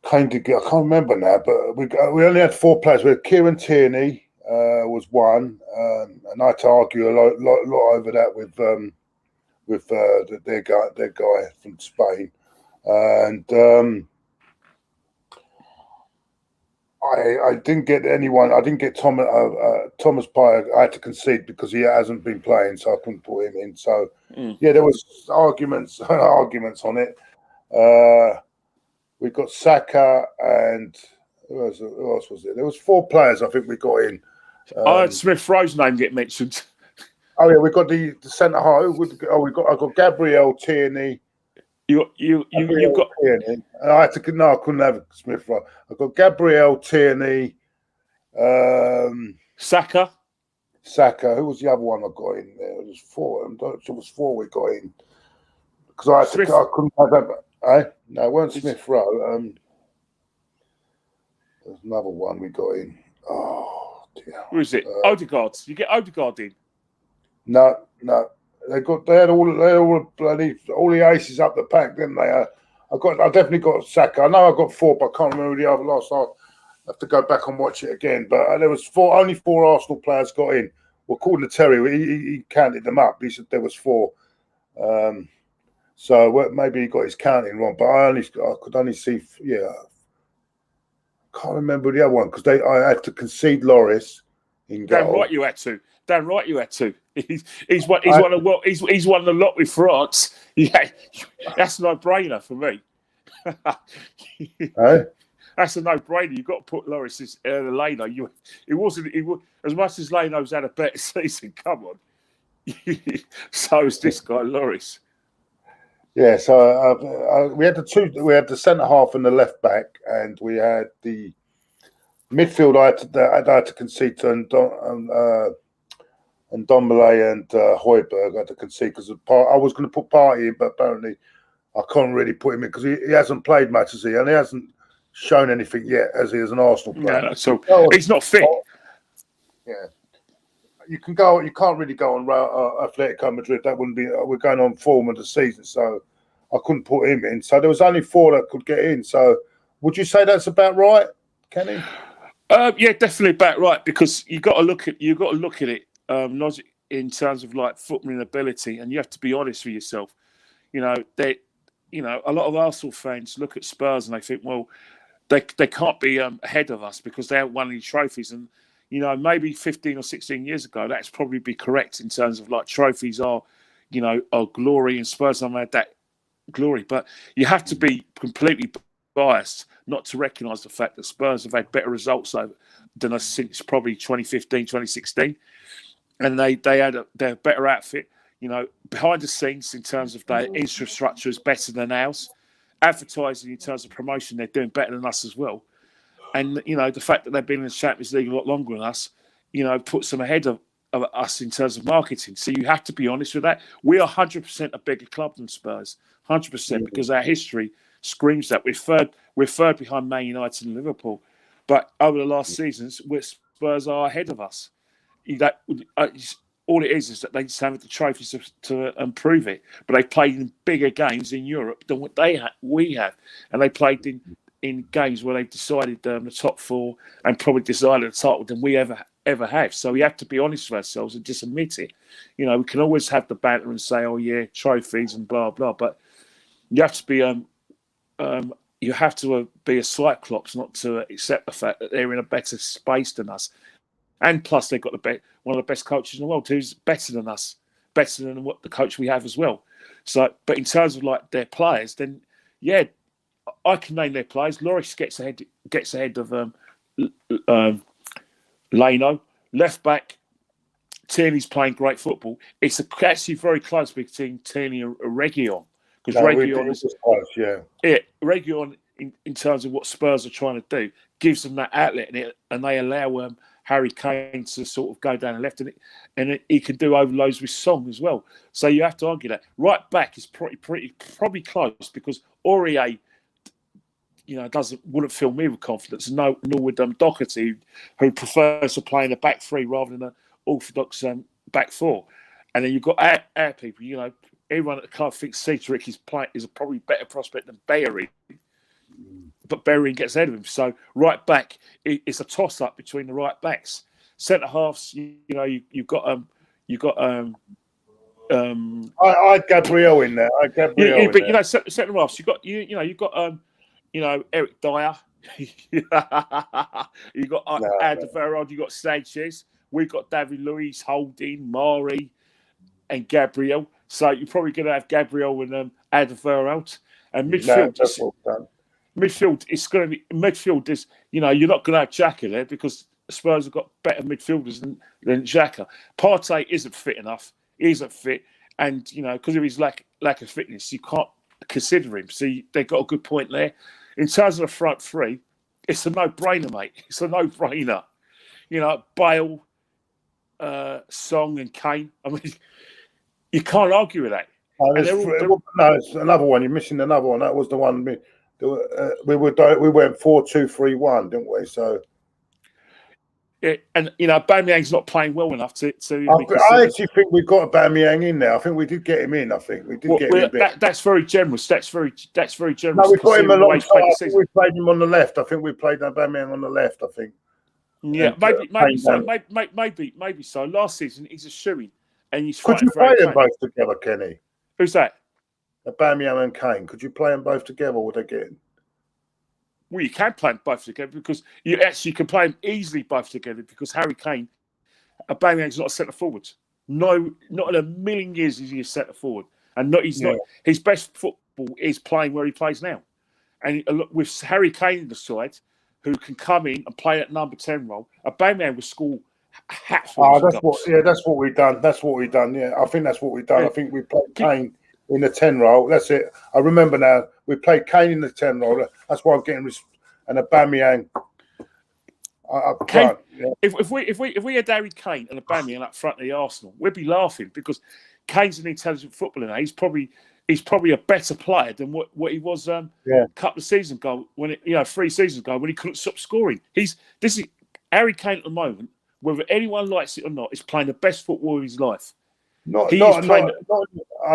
Speaker 3: can't remember now, but we only had 4 players. We had Kieran Tierney was one, and I had to argue a lot over that with their guy from Spain, and I didn't get anyone. I didn't get Thomas Partey. I had to concede because he hasn't been playing, so I couldn't put him in. So yeah, there was arguments on it. We got Saka and who else was it? There was 4 players I think we got in.
Speaker 4: I heard Smith Rowe's name get mentioned.
Speaker 3: Oh yeah, we got the centre half. I got Gabriel Tierney.
Speaker 4: You got
Speaker 3: Tierney. And I couldn't have Smith Rowe. I got Gabriel Tierney.
Speaker 4: Saka.
Speaker 3: Who was the other one I got in there? It was 4. It was 4 we got in because I couldn't have that. No, it weren't Smith Rowe. There's another one we got in. Oh dear.
Speaker 4: Who is it? Odegaard. You get Odegaard in.
Speaker 3: No. They had all the aces up the pack, didn't they? I definitely got Saka. I know I got 4, but I can't remember the other last. I have to go back and watch it again. But there was 4. Only 4 Arsenal players got in. Well, according to Terry, he counted them up. He said there was 4. So maybe he got his counting wrong. But I could only see. Yeah, I can't remember the other one because I had to concede Loris in goal.
Speaker 4: Damn right you had to. He's won the lot with France. Yeah, that's a no-brainer for me. That's a no-brainer. You've got to put Loris in Leno. As much as Leno's had a better season. Come on. So is this guy Loris.
Speaker 3: Yeah. So we had the centre half and the left back, and we had the midfield. I had to concede to and Dombele and Højbjerg. I had to concede because I was going to put Partey in, but apparently I can't really put him in because he hasn't played much, has he? And he hasn't shown anything yet, as he is an Arsenal player.
Speaker 4: Yeah, so he's not fit.
Speaker 3: Yeah, you can't really go on Atletico Madrid. That wouldn't be. We're going on form of the season, so I couldn't put him in. So there was only 4 that could get in. So would you say that's about right, Kenny?
Speaker 4: Yeah, definitely about right because you got to look at it. Not in terms of like footballing ability, and you have to be honest with yourself. A lot of Arsenal fans look at Spurs and they think, well, they can't be ahead of us because they haven't won any trophies. And maybe 15 or 16 years ago, that's probably be correct in terms of like trophies are glory, and Spurs haven't had that glory. But you have to be completely biased not to recognise the fact that Spurs have had better results than us since probably 2015, 2016. And they had their better outfit, behind the scenes in terms of their infrastructure is better than ours. Advertising in terms of promotion, they're doing better than us as well. And, the fact that they've been in the Champions League a lot longer than us, puts them ahead of us in terms of marketing. So you have to be honest with that. We are 100% a bigger club than Spurs, 100% because our history screams that. We're third behind Man United and Liverpool, but over the last seasons, Spurs are ahead of us. All it is that they just haven't the trophies to prove it. But they played in bigger games in Europe than what we have, and they played in games where they've decided the top four and probably decided the title than we ever have. So we have to be honest with ourselves and just admit it. You know, we can always have the banter and say, "Oh yeah, trophies and blah blah," but you have to be be a cyclops not to accept the fact that they're in a better space than us. And plus, they've got one of the best coaches in the world, who's better than us, better than what the coach we have as well. So, but in terms of like their players, then yeah, I can name their players. Lloris gets ahead of Leno. Left back, Tierney's playing great football. It's actually very close between Tierney and Reguilon, because Reguilon is close, Reguilon in terms of what Spurs are trying to do gives them that outlet in it, and they allow Harry Kane to sort of go down the left, and he can do overloads with Song as well. So you have to argue that. Right back is probably close, because Aurier, wouldn't fill me with confidence. Nor would Doherty, who prefers to play in a back three rather than an orthodox back four. And then you've got our people. Everyone at the club thinks Cedric is probably a better prospect than Bellerin, but Bellerin gets ahead of him. So right back, it's a toss up between the right backs. Centre halves, you've got I
Speaker 3: had Gabriel in there.
Speaker 4: But centre halves, you've got Eric Dyer. You've got Alderweireld. You've got Sanchez. We've got David Luiz, Holding, Mari, and Gabriel. So you're probably going to have Gabriel and Alderweireld. And midfield, midfield is going to be you're not going to have Xhaka there, because Spurs have got better midfielders than Xhaka. Partey isn't fit enough. He isn't fit, and because of his lack of fitness, you can't consider him. So they've got a good point there. In terms of the front three, it's a no-brainer, mate. It's a no-brainer. Bale, Song, and Kane. I mean, you can't argue with that.
Speaker 3: No, it's another one. You're missing another one. That was the one we went 4-2-3-1, didn't we? So,
Speaker 4: yeah, and Aubameyang's not playing well enough to.
Speaker 3: I actually think we've got Aubameyang in there. I think we did get him in. I think we did get him in.
Speaker 4: That's very generous. That's very generous.
Speaker 3: No, we got him alongside. We played him on the left. I think we played Aubameyang on the left. I think.
Speaker 4: Yeah, maybe so. Last season, he's a shoo-in, and he's.
Speaker 3: Could you play them both together, Kenny?
Speaker 4: Who's that?
Speaker 3: Aubameyang and Kane. Could you play them both together? Or would they get in?
Speaker 4: Well, you can play them both together, because you actually can play them easily both together, because Harry Kane, Aubameyang's not a centre forward. No, not in a million years is he a centre forward, and he's not. His best football is playing where he plays now, and with Harry Kane in the side, who can come in and play that number 10 role, Aubameyang will score hatfuls.
Speaker 3: That's what we've done. That's what we've done. Yeah, I think that's what we've done. Yeah. I think we played Kane in the 10 role. That's it. I remember now. We played Kane in the 10 role. That's why I'm getting and Aubameyang.
Speaker 4: If we had Harry Kane and Aubameyang up front of the Arsenal, we'd be laughing, because Kane's an intelligent footballer now. He's probably a better player than what he was a couple of seasons ago, 3 seasons ago, when he couldn't stop scoring. This is Harry Kane at the moment, whether anyone likes it or not, is playing the best football of his life. I don't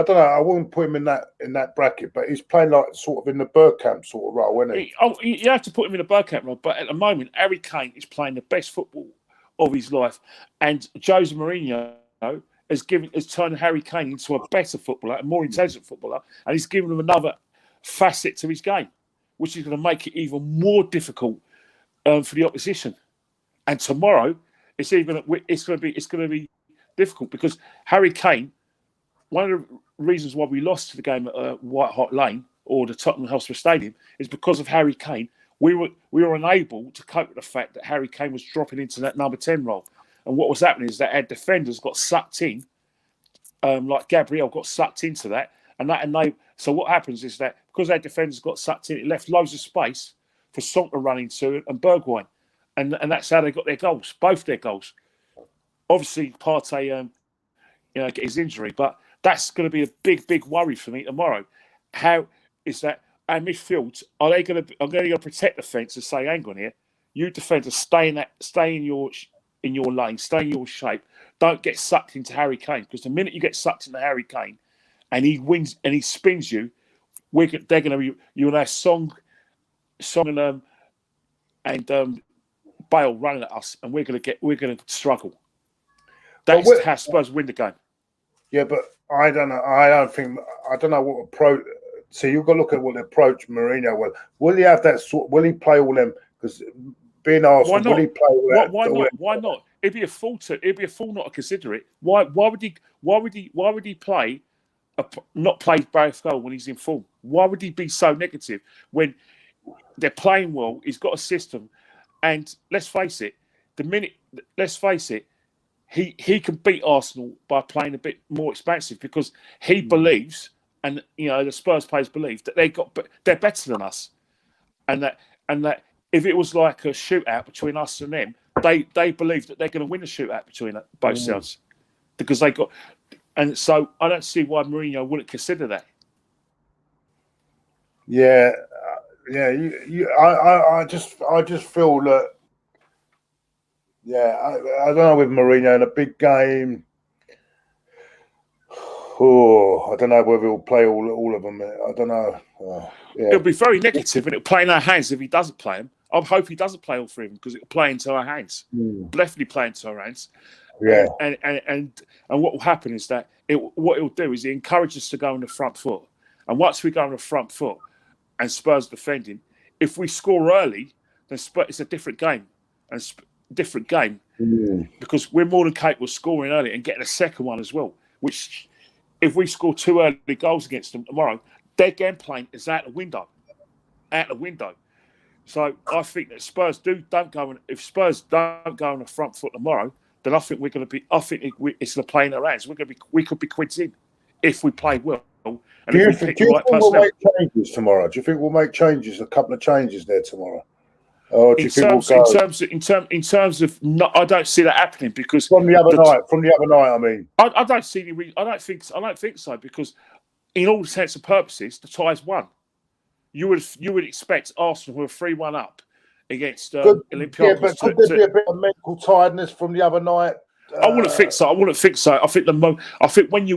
Speaker 4: know. I wouldn't put him in that bracket, but he's playing like sort of in the bergkamp sort of role, isn't he? You have to put him in the bergkamp role, but at the moment, Harry Kane is playing the best football of his life, and Jose Mourinho has turned Harry Kane into a better footballer, a more intelligent footballer, and he's given him another facet to his game, which is going to make it even more difficult for the opposition. And tomorrow, it's going to be difficult, because Harry Kane, one of the reasons why we lost the game at White Hart Lane, or the Tottenham Hotspur Stadium, is because of Harry Kane. We were unable to cope with the fact that Harry Kane was dropping into that number 10 role. And what was happening is that our defenders got sucked in, like Gabriel got sucked into that. So what happens is that because our defenders got sucked in, it left loads of space for Song to run into and Bergwijn. And that's how they got their goals, both their goals. Obviously, Partey, get his injury, but that's going to be a big worry for me tomorrow. How is that our midfield, are they going to protect the fence and say, hang on here, you defenders stay in your lane, stay in your shape. Don't get sucked into Harry Kane, because the minute you get sucked into Harry Kane and he wins and he spins you, they're going to be, you'll have Song and Bale running at us, and we're going to struggle. That's how Spurs win the game.
Speaker 3: Yeah, but I don't know. I don't know what approach. So you've got to look at what the approach Mourinho will. Will he have that sort? Will he play all them? Because being Arsenal, will he play all that?
Speaker 4: Why not? Why not? It'd be a fool not to consider it. Why would he play? Not play Bergkamp when he's in form? Why would he be so negative when they're playing well? He's got a system, and let's face it. He can beat Arsenal by playing a bit more expansive, because he believes, and the Spurs players believe, that they're better than us, and that if it was like a shootout between us and them, they believe that they're going to win a shootout between both sides, because they got. And so I don't see why Mourinho wouldn't consider that.
Speaker 3: Yeah. I just feel that. Yeah, I don't know with Mourinho in a big game. Oh, I don't know whether he'll play all of them. I don't know. Yeah.
Speaker 4: It'll be very negative, and it'll play in our hands if he doesn't play them. I hope he doesn't play all three of them, because it'll play into our hands. Definitely play into our hands.
Speaker 3: Yeah.
Speaker 4: And what will happen is that what it'll do is it encourages us to go on the front foot. And once we go on the front foot and Spurs defending, if we score early, then it's a different game. Because we're more than capable of scoring early and getting a second one as well. Which, if we score 2 early goals against them tomorrow, their game plan is out the window. So I think that if Spurs don't go on the front foot tomorrow, then I think we're going to be. I think it's going to play in our hands. We could be quids in if we play well. And
Speaker 3: do you think we'll make changes tomorrow? Do you think we'll make changes? A couple of changes there tomorrow. Or do you think we'll go?
Speaker 4: In terms of, no, I don't see that happening, because
Speaker 3: from the other night. I mean,
Speaker 4: I don't see any. I don't think so, because in all intents and purposes, the tie's won. You would expect Arsenal, who are 3-1 up against Olympiacos.
Speaker 3: Yeah, but could there be a bit of mental tiredness from the other night?
Speaker 4: I wouldn't think so. I think when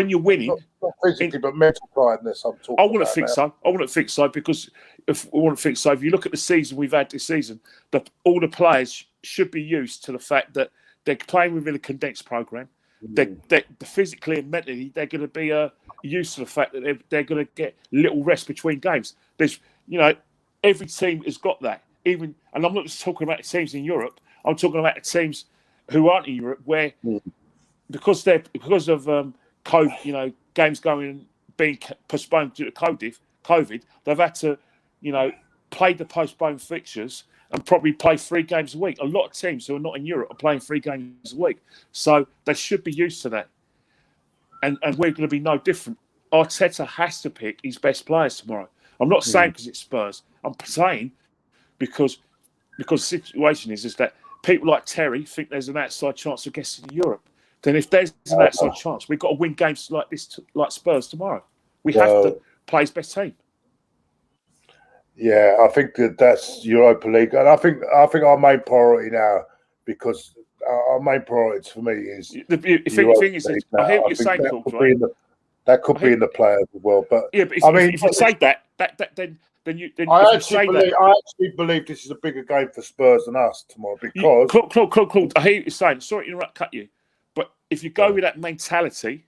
Speaker 4: you're winning,
Speaker 3: not physically, but mental tiredness. I'm talking.
Speaker 4: I wouldn't think so, because if you look at the season we've had this season, all the players should be used to the fact that they're playing within a condensed program. They're physically and mentally, they're going to be used to the fact that they're going to get little rest between games. There's, every team has got that. And I'm not just talking about the teams in Europe. I'm talking about the teams who aren't in Europe, where because of COVID, games being postponed due to COVID, they've had to, play the postponed fixtures and probably play 3 games a week. A lot of teams who are not in Europe are playing 3 games a week. So they should be used to that. And we're going to be no different. Arteta has to pick his best players tomorrow. I'm not saying because it's Spurs. I'm saying because the situation is that people like Terry think there's an outside chance of getting to Europe. Then if there's an outside chance, we've got to win games like this, like Spurs tomorrow. We have to play his best team.
Speaker 3: Yeah, I think that's Europa League, and I think our main priority now, because our main priority for me is
Speaker 4: the thing is, I hear what you're saying, Claude, right?
Speaker 3: That could be in the players as well, but
Speaker 4: yeah, but if you say that, then you.
Speaker 3: I actually believe this is a bigger game for Spurs than us tomorrow, because
Speaker 4: Claude, I hear what you're saying. Sorry to cut you, but if you go with that mentality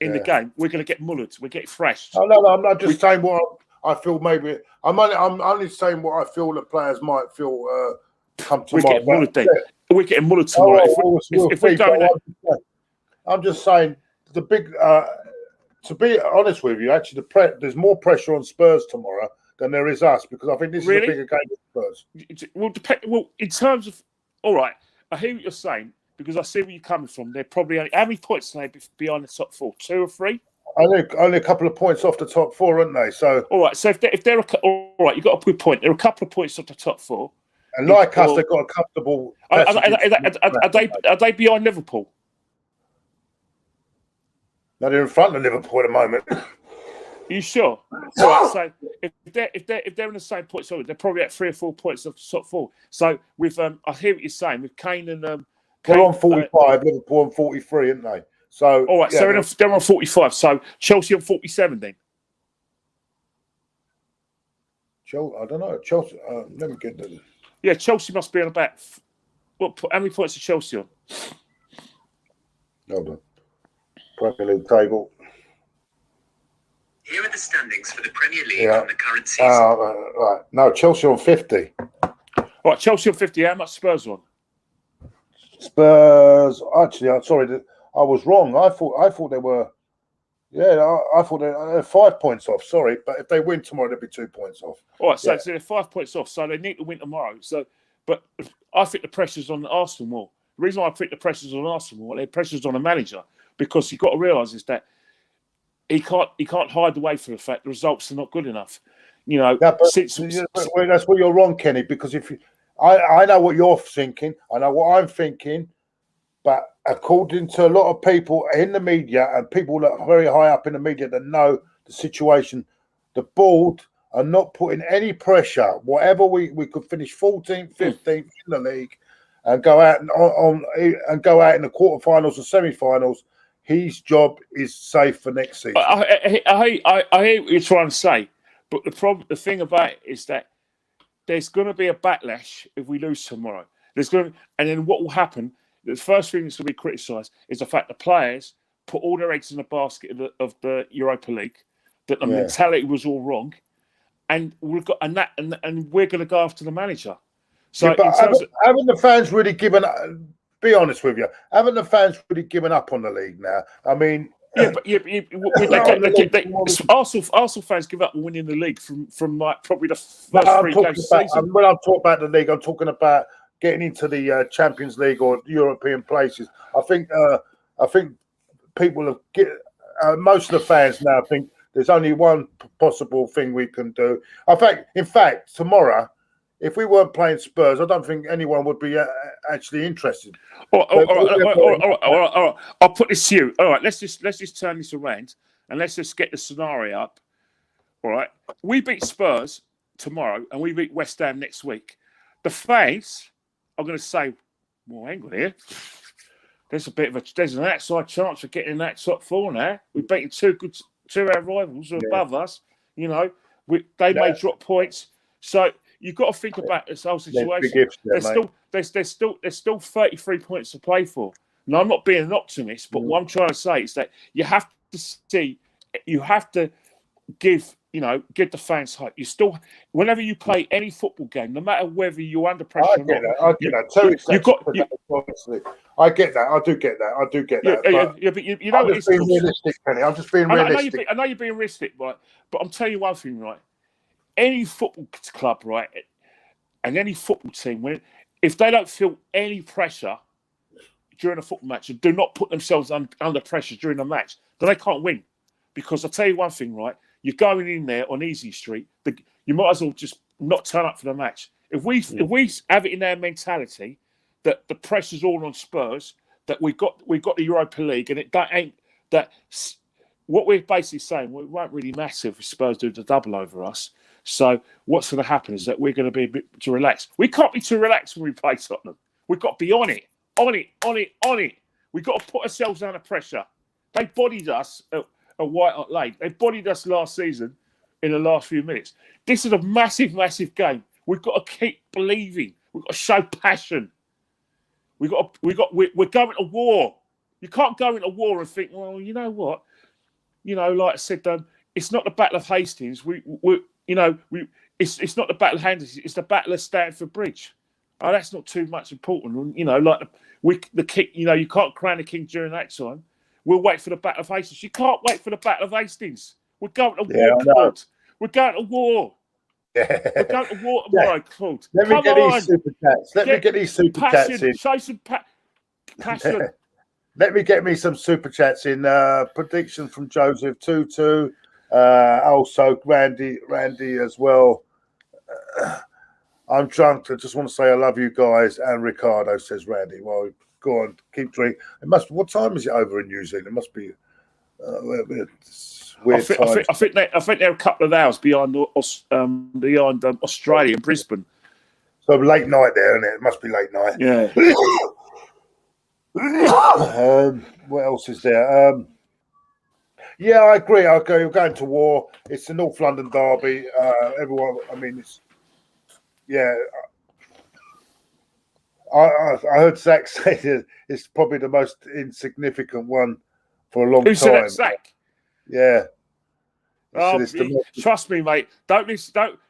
Speaker 4: in the game, we're going to get mullered. We're getting thrashed.
Speaker 3: No, I'm not just saying what I feel. Maybe I'm only saying what I feel the players might feel come tomorrow.
Speaker 4: We're getting mullered tomorrow. If we're going,
Speaker 3: I'm just saying the big. To be honest with you, actually, there's more pressure on Spurs tomorrow than there is us, because I think this is a bigger game for Spurs. Well,
Speaker 4: in terms of, all right, I hear what you're saying, because I see where you're coming from. They're probably only, how many points are they behind the top 4? 2 or 3?
Speaker 3: Only a couple of points off the top 4, aren't they? So
Speaker 4: all right. So if they're all right, you got a good point. They're a couple of points off the top 4,
Speaker 3: and like us, they've got a comfortable.
Speaker 4: Are they behind Liverpool?
Speaker 3: No, they're in front of Liverpool at the moment.
Speaker 4: you sure? All right, so if they're in the same points, they're probably at 3 or 4 points of top 4. So with I hear what you're saying with Kane and
Speaker 3: they're on 45, Liverpool on 43, aren't they? So
Speaker 4: all right, so they're on 45. So Chelsea on 47 then.
Speaker 3: I don't know. Chelsea. Let me get the.
Speaker 4: Yeah, Chelsea must be on about. How many points are Chelsea on?
Speaker 3: Hold on. Premier League table.
Speaker 9: Here are the standings for the Premier League on the current season.
Speaker 3: Right. No, Chelsea on 50.
Speaker 4: All right, Chelsea on 50. How much Spurs on?
Speaker 3: Spurs. Actually, I'm sorry. I was wrong. I thought they were. Yeah, I thought they're 5 points off. Sorry, but if they win tomorrow, they'll be 2 points off.
Speaker 4: All right, so they're 5 points off. So they need to win tomorrow. So, but I think the pressure's on Arsenal more. The reason why I think the pressure's on Arsenal more, the pressure's on the manager, because you've got to realise is that he can't hide away from the fact the results are not good enough. You know,
Speaker 3: that's where you're wrong, Kenny. Because I know what you're thinking, I know what I'm thinking, but according to a lot of people in the media and people that are very high up in the media that know the situation, the board are not putting any pressure. Whatever we could finish 14th, 15th in the league, and go out in the quarterfinals and semi-finals. His job is safe for next season.
Speaker 4: I hear what you're trying to say, but the thing about it is that there's going to be a backlash if we lose tomorrow. And then what will happen? The first thing that's going to be criticised is the fact the players put all their eggs in the basket of the Europa League, that the mentality was all wrong, and we're going to go after the manager. So,
Speaker 3: haven't the fans really given? Be honest with you, haven't the fans really given up on the league now? I mean, Arsenal fans give up on winning the league from like probably the first 3 games of the season. When I'm talking about the league, I'm talking about getting into the Champions League or European places. I think people have most of the fans now think there's only one possible thing we can do. In fact, tomorrow, if we weren't playing Spurs, I don't think anyone would be actually interested.
Speaker 4: All right. I'll put this to you. All right, let's just turn this around and let's just get the scenario up. All right, we beat Spurs tomorrow and we beat West Ham next week. The fans are going to say, "Well, hang on here. There's an outside chance of getting in that top 4 now. We've beaten two of our rivals who are above us. You know, they may drop points, so." You've got to think about this whole situation. There's still 33 points to play for. Now, I'm not being an optimist, but what I'm trying to say is that you have to give the fans hope. You still, whenever you play any football game, no matter whether you're under pressure or not.
Speaker 3: I get that. I get that. I do get that.
Speaker 4: But you know,
Speaker 3: I'm just being realistic, Penny. I'm just being realistic.
Speaker 4: I know you're being realistic, right? But I'm telling you one thing, right? Any football club, right, and any football team, if they don't feel any pressure during a football match and do not put themselves under pressure during the match, then they can't win. Because I'll tell you one thing, right, you're going in there on easy street, you might as well just not turn up for the match. If we have it in our mentality that the pressure's all on Spurs, that we've got the Europa League, and what we're basically saying, well, it won't really matter if Spurs do the double over us. So what's going to happen is that we're going to be a bit too relaxed. We can't be too relaxed when we play Tottenham. We've got to be on it. We've got to put ourselves under pressure. They bodied us at White Hart Lane. They bodied us last season in the last few minutes. This is a massive, massive game. We've got to keep believing. We've got to show passion. We're going to war. You can't go into war and think, well, you know what? You know, like I said, it's not the Battle of Hastings. It's not the Battle of Hastings. It's the Battle of Stamford Bridge. Oh, that's not too much important. You know, like the king. You know, you can't crown the king during that time. We'll wait for the Battle of Hastings. You can't wait for the Battle of Hastings. We're going to war, Claude. We're going to war.
Speaker 3: Yeah.
Speaker 4: We're going to war tomorrow, Claude.
Speaker 3: Let me get these super chats. Let me get these super chats in.
Speaker 4: Show some passion.
Speaker 3: Let me get me some super chats in. Prediction from Joseph 2-2. Also Randy as well. I'm drunk. I just want to say I love you guys. And Ricardo, says Randy. Well, go on, keep drinking. What time is it over in New Zealand? It must be. weird
Speaker 4: I think they're a couple of hours behind Australia and Brisbane.
Speaker 3: So late night there, isn't it? It must be late night.
Speaker 4: Yeah.
Speaker 3: What else is there? Yeah, I agree. We're going to war. It's the North London derby. Everyone, I mean, it's I heard Zach say that it's probably the most insignificant one for a long time.
Speaker 4: Who said that, Zach?
Speaker 3: Yeah.
Speaker 4: Trust me, mate. Don't.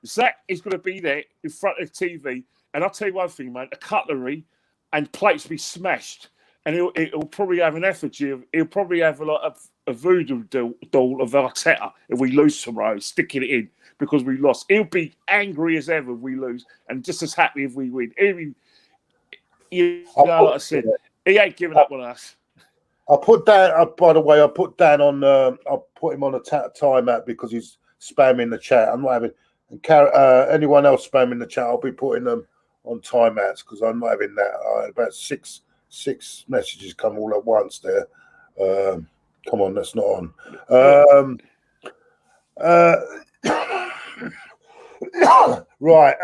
Speaker 4: Zach is going to be there in front of the TV, and I'll tell you one thing, mate. The cutlery and plates will be smashed, and it'll probably have an effigy of. He'll probably have a voodoo doll of Arteta if we lose tomorrow, sticking it in because we lost. He'll be angry as ever if we lose, and just as happy if we win. Like I said, he ain't giving up on us.
Speaker 3: I put Dan. By the way, I put Dan on. I put him on a timeout because he's spamming the chat. I'm not having anyone else spamming the chat. I'll be putting them on timeouts because I'm not having that. About six messages come all at once there. Come on, that's not on. Right.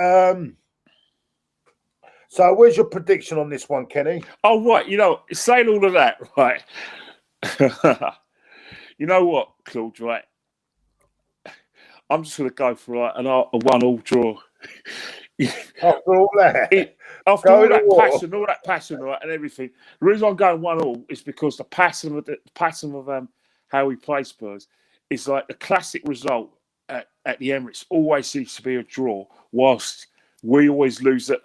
Speaker 3: So, where's your prediction on this one, Kenny?
Speaker 4: Oh, right. Saying all of that, right? You know what, Claude, right? I'm just going to go for a 1-1 draw.
Speaker 3: After all that?
Speaker 4: After all that passion, right, and everything. The reason I'm going 1-1 is because the pattern of how we play Spurs is like the classic result at the Emirates always seems to be a draw, whilst we always lose at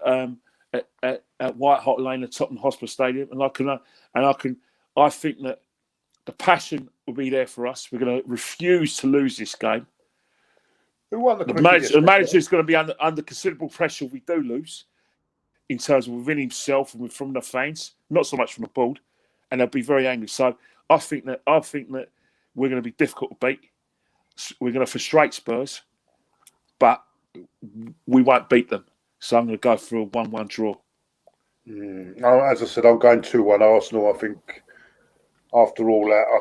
Speaker 4: White Hart Lane at Tottenham Hotspur Stadium, and I think that the passion will be there for us. We're going to refuse to lose this game.
Speaker 3: Who won
Speaker 4: the manager is going to be under considerable pressure if we do lose, in terms of within himself and from the fans, not so much from the board, and they'll be very angry. So I think that we're going to be difficult to beat. We're going to frustrate Spurs, but we won't beat them. So I'm going to go for a 1-1 draw.
Speaker 3: As I said, I'm going 2-1 Arsenal. I think after all that, I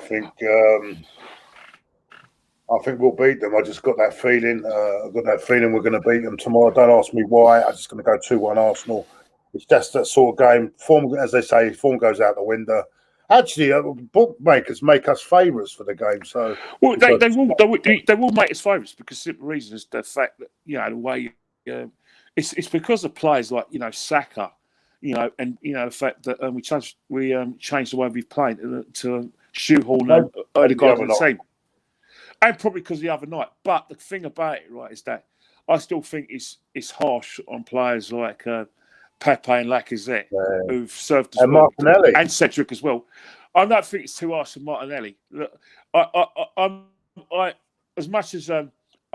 Speaker 3: think we'll beat them. I just got that feeling. I've got that feeling we're going to beat them tomorrow. Don't ask me why. I'm just going to go 2-1 Arsenal. It's just that sort of game. Form, as they say, form goes out the window. Actually, bookmakers make us favourites for the game. So,
Speaker 4: well, they will make us favourites because the simple reason is the fact that the way. It's because of players like Saka, and the fact that we changed the way we've played to shoehorn Odegaard on the team, and probably because the other night. But the thing about it, right, is that I still think it's harsh on players like Pepe and Lacazette, who've served as well,
Speaker 3: Martinelli
Speaker 4: and Cedric as well. I don't think it's too harsh on Martinelli. Look, I as much as I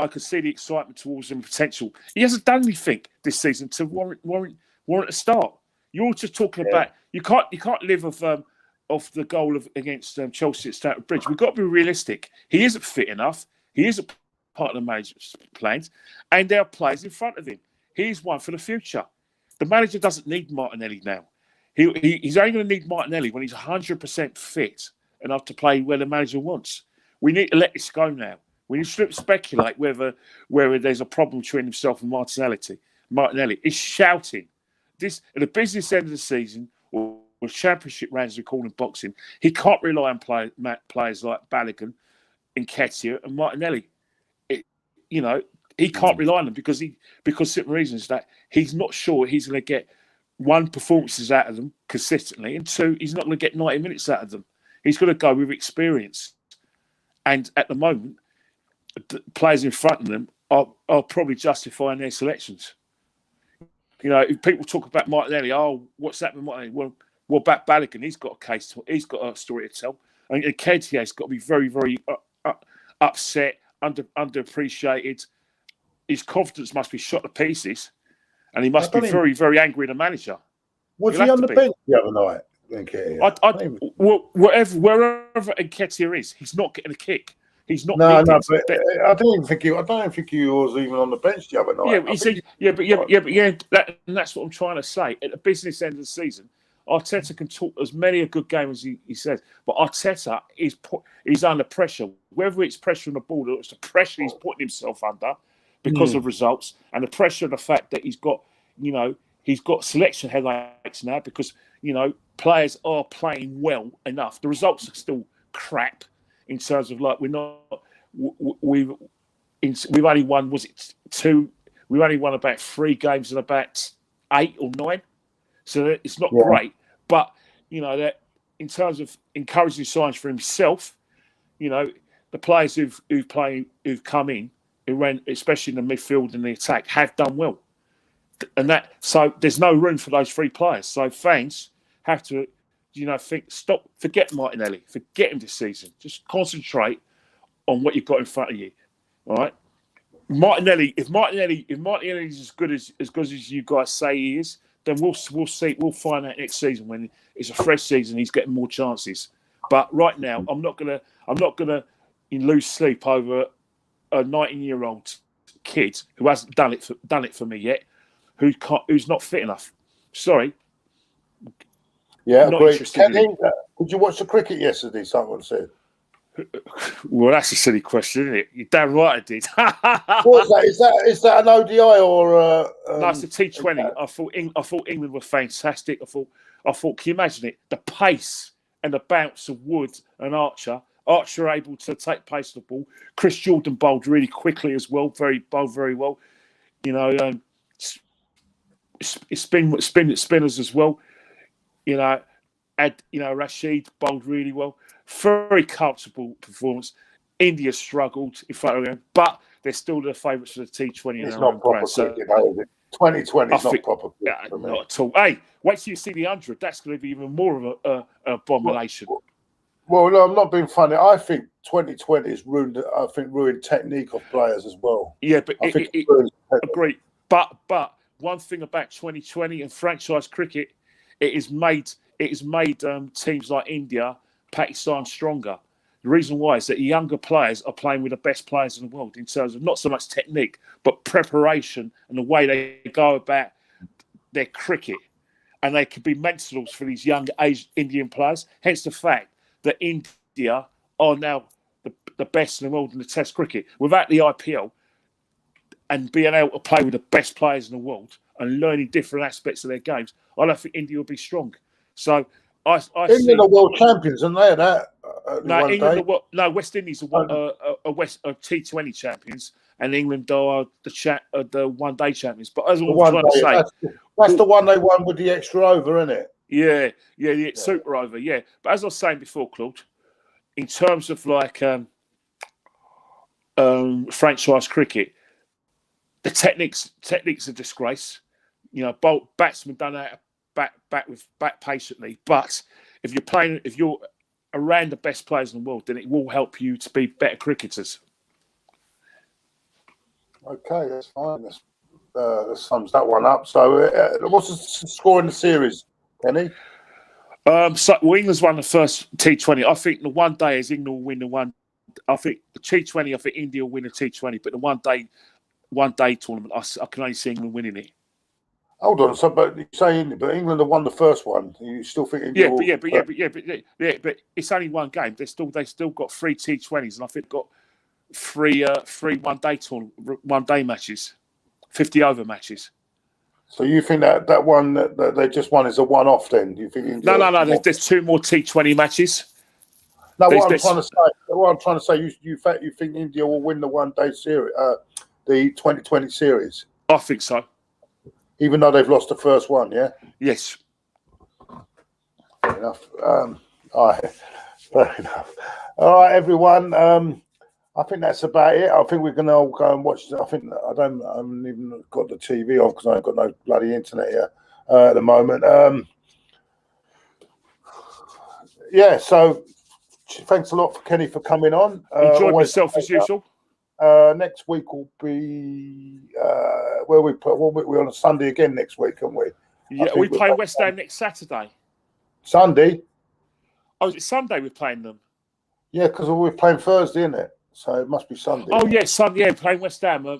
Speaker 4: could see the excitement towards him, potential. He hasn't done anything this season to warrant a start. You're just talking about you can't live off the goal against Chelsea at Stamford Bridge. We've got to be realistic. He isn't fit enough. He isn't part of the manager's plans, and there are players in front of him. He's one for the future. The manager doesn't need Martinelli now. He's only going to need Martinelli when he's 100% fit enough to play where the manager wants. We need to let this go now. We shouldn't speculate whether there's a problem between himself and Martinelli. He's shouting. This at the business end of the season, or championship rounds we call in boxing, he can't rely on players like Bellerin, Nketiah and Martinelli. He can't rely on them because simple reasons that he's not sure he's going to get one, performances out of them consistently, and two, he's not going to get 90 minutes out of them. He's going to go with experience. And at the moment, the players in front of them are probably justifying their selections. If people talk about Martinelli, what's that with Martinelli? Well, what about Bellerin? He's got a case. He's got a story to tell. And Nketiah's got to be very, very upset, underappreciated. His confidence must be shot to pieces, and he must be very, very angry at the manager.
Speaker 3: Was he on the bench the other night?
Speaker 4: Wherever Nketiah is, he's not getting a kick. He's not.
Speaker 3: No. But I don't think he was even on the bench the other night.
Speaker 4: That's what I'm trying to say. At the business end of the season, Arteta can talk as many a good game as he says, but Arteta is under pressure. Whether it's pressure on the ball or it's the pressure he's putting himself under because of results, and the pressure of the fact that he's got selection headaches now because players are playing well enough. The results are still crap in terms of we've only won, was it 2? We've only won about 3 games in about 8 or 9, so it's not great. But that in terms of encouraging signs for himself, the players who've come in, especially in the midfield and the attack, have done well, and so there's no room for those 3 players. So fans have to, forget Martinelli, forget him this season. Just concentrate on what you've got in front of you. All right, Martinelli. If Martinelli is as good as you guys say he is, then we'll see. We'll find out next season when it's a fresh season. He's getting more chances. But right now, I'm not gonna lose sleep over a 19-year-old kid who hasn't done it for me yet, who's not fit enough. Sorry.
Speaker 3: Yeah, great. Kenny, did you watch the cricket yesterday? Someone said.
Speaker 4: Well, that's a silly question, isn't it? You're damn right I did.
Speaker 3: What is that? Is that an ODI or?
Speaker 4: No, it's a T20. I thought England were fantastic. I thought. Can you imagine it? The pace and the bounce of Wood and Archer. Archer able to take pace of the ball. Chris Jordan bowled really quickly as well. Very well. Spinners as well. Rashid bowled really well. Very comfortable performance. India struggled in front of them, but they're still the favourites for the T20.
Speaker 3: It's not proper cricket, is it? 2020 is not proper cricket.
Speaker 4: Not at all. Hey, wait till you see the 100. That's going to be even more of an abomination.
Speaker 3: Well, no, I'm not being funny. I think 2020 has ruined technique of players as well.
Speaker 4: Yeah, but I agree. But one thing about 2020 and franchise cricket, it has made teams like India, Pakistan stronger. The reason why is that the younger players are playing with the best players in the world in terms of not so much technique, but preparation and the way they go about their cricket. And they could be mentors for these young Indian players. Hence the fact that India are now the best in the world in the Test cricket. Without the IPL and being able to play with the best players in the world and learning different aspects of their games, I don't think India will be strong. So
Speaker 3: England are world champions, aren't they?
Speaker 4: West Indies are T20 champions, and England are the one-day champions. But as I'm trying to say,
Speaker 3: that's the one they won with the extra over, isn't it?
Speaker 4: Yeah, super over. Yeah, but as I was saying before, Claude, in terms of franchise cricket, the technique's a disgrace. Batsmen don't know how to back patiently. But if you're around the best players in the world, then it will help you to be better cricketers.
Speaker 3: Okay, that's fine. That sums that one up. So, what's the score in the series, Kenny?
Speaker 4: England's won the first T20. I think the one day is England will win the one. I think the T20. I think India will win the T20, but the one day tournament, I can only see England winning it.
Speaker 3: Hold on, but you say England, but England have won the first one. You still think India?
Speaker 4: But it's only one game. They still got 3 T20s, and I think got 3 one day matches, 50 over matches.
Speaker 3: So you think that one that they just won is a one-off? Then you think? India
Speaker 4: No. There's 2 more T20 matches.
Speaker 3: No, what I'm trying to say, you think India will win the one-day series, the 2020 series?
Speaker 4: I think so.
Speaker 3: Even though they've lost the first one, yeah?
Speaker 4: Yes.
Speaker 3: Fair enough. Fair enough. All right, everyone. I think that's about it. I think we're going to all go and watch. I haven't even got the TV off because I ain't got no bloody internet here at the moment. So thanks a lot for Kenny for coming on.
Speaker 4: Enjoyed myself as usual.
Speaker 3: Next week will be we're on a Sunday again next week, aren't we?
Speaker 4: Yeah, we play West Ham next Saturday.
Speaker 3: Sunday?
Speaker 4: Oh, is it Sunday we're playing them? Yeah,
Speaker 3: because we're playing Thursday, isn't it? So it must be Sunday.
Speaker 4: Oh, yeah, Sunday. Yeah, playing West Ham. On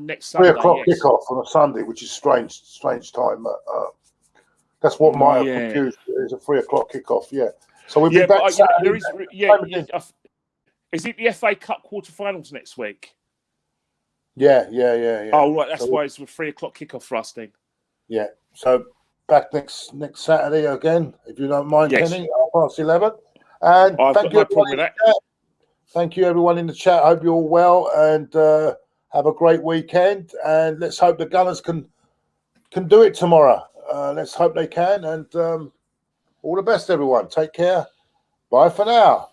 Speaker 4: next Sunday.
Speaker 3: 3 o'clock kickoff on a Sunday, which is strange time. That's what might have confused. It's a 3 o'clock kickoff. Yeah. So we'll be back.
Speaker 4: But, there is. Is it the FA Cup quarterfinals next week?
Speaker 3: Yeah.
Speaker 4: Oh, right. That's why it's a 3 o'clock kickoff for us then.
Speaker 3: Yeah. So back next Saturday again, if you don't mind, Kenny, 11:30. And
Speaker 4: I've got no problem with that.
Speaker 3: Thank you, everyone in the chat. I hope you're all well and have a great weekend. And let's hope the Gunners can do it tomorrow. Let's hope they can. And all the best, everyone. Take care. Bye for now.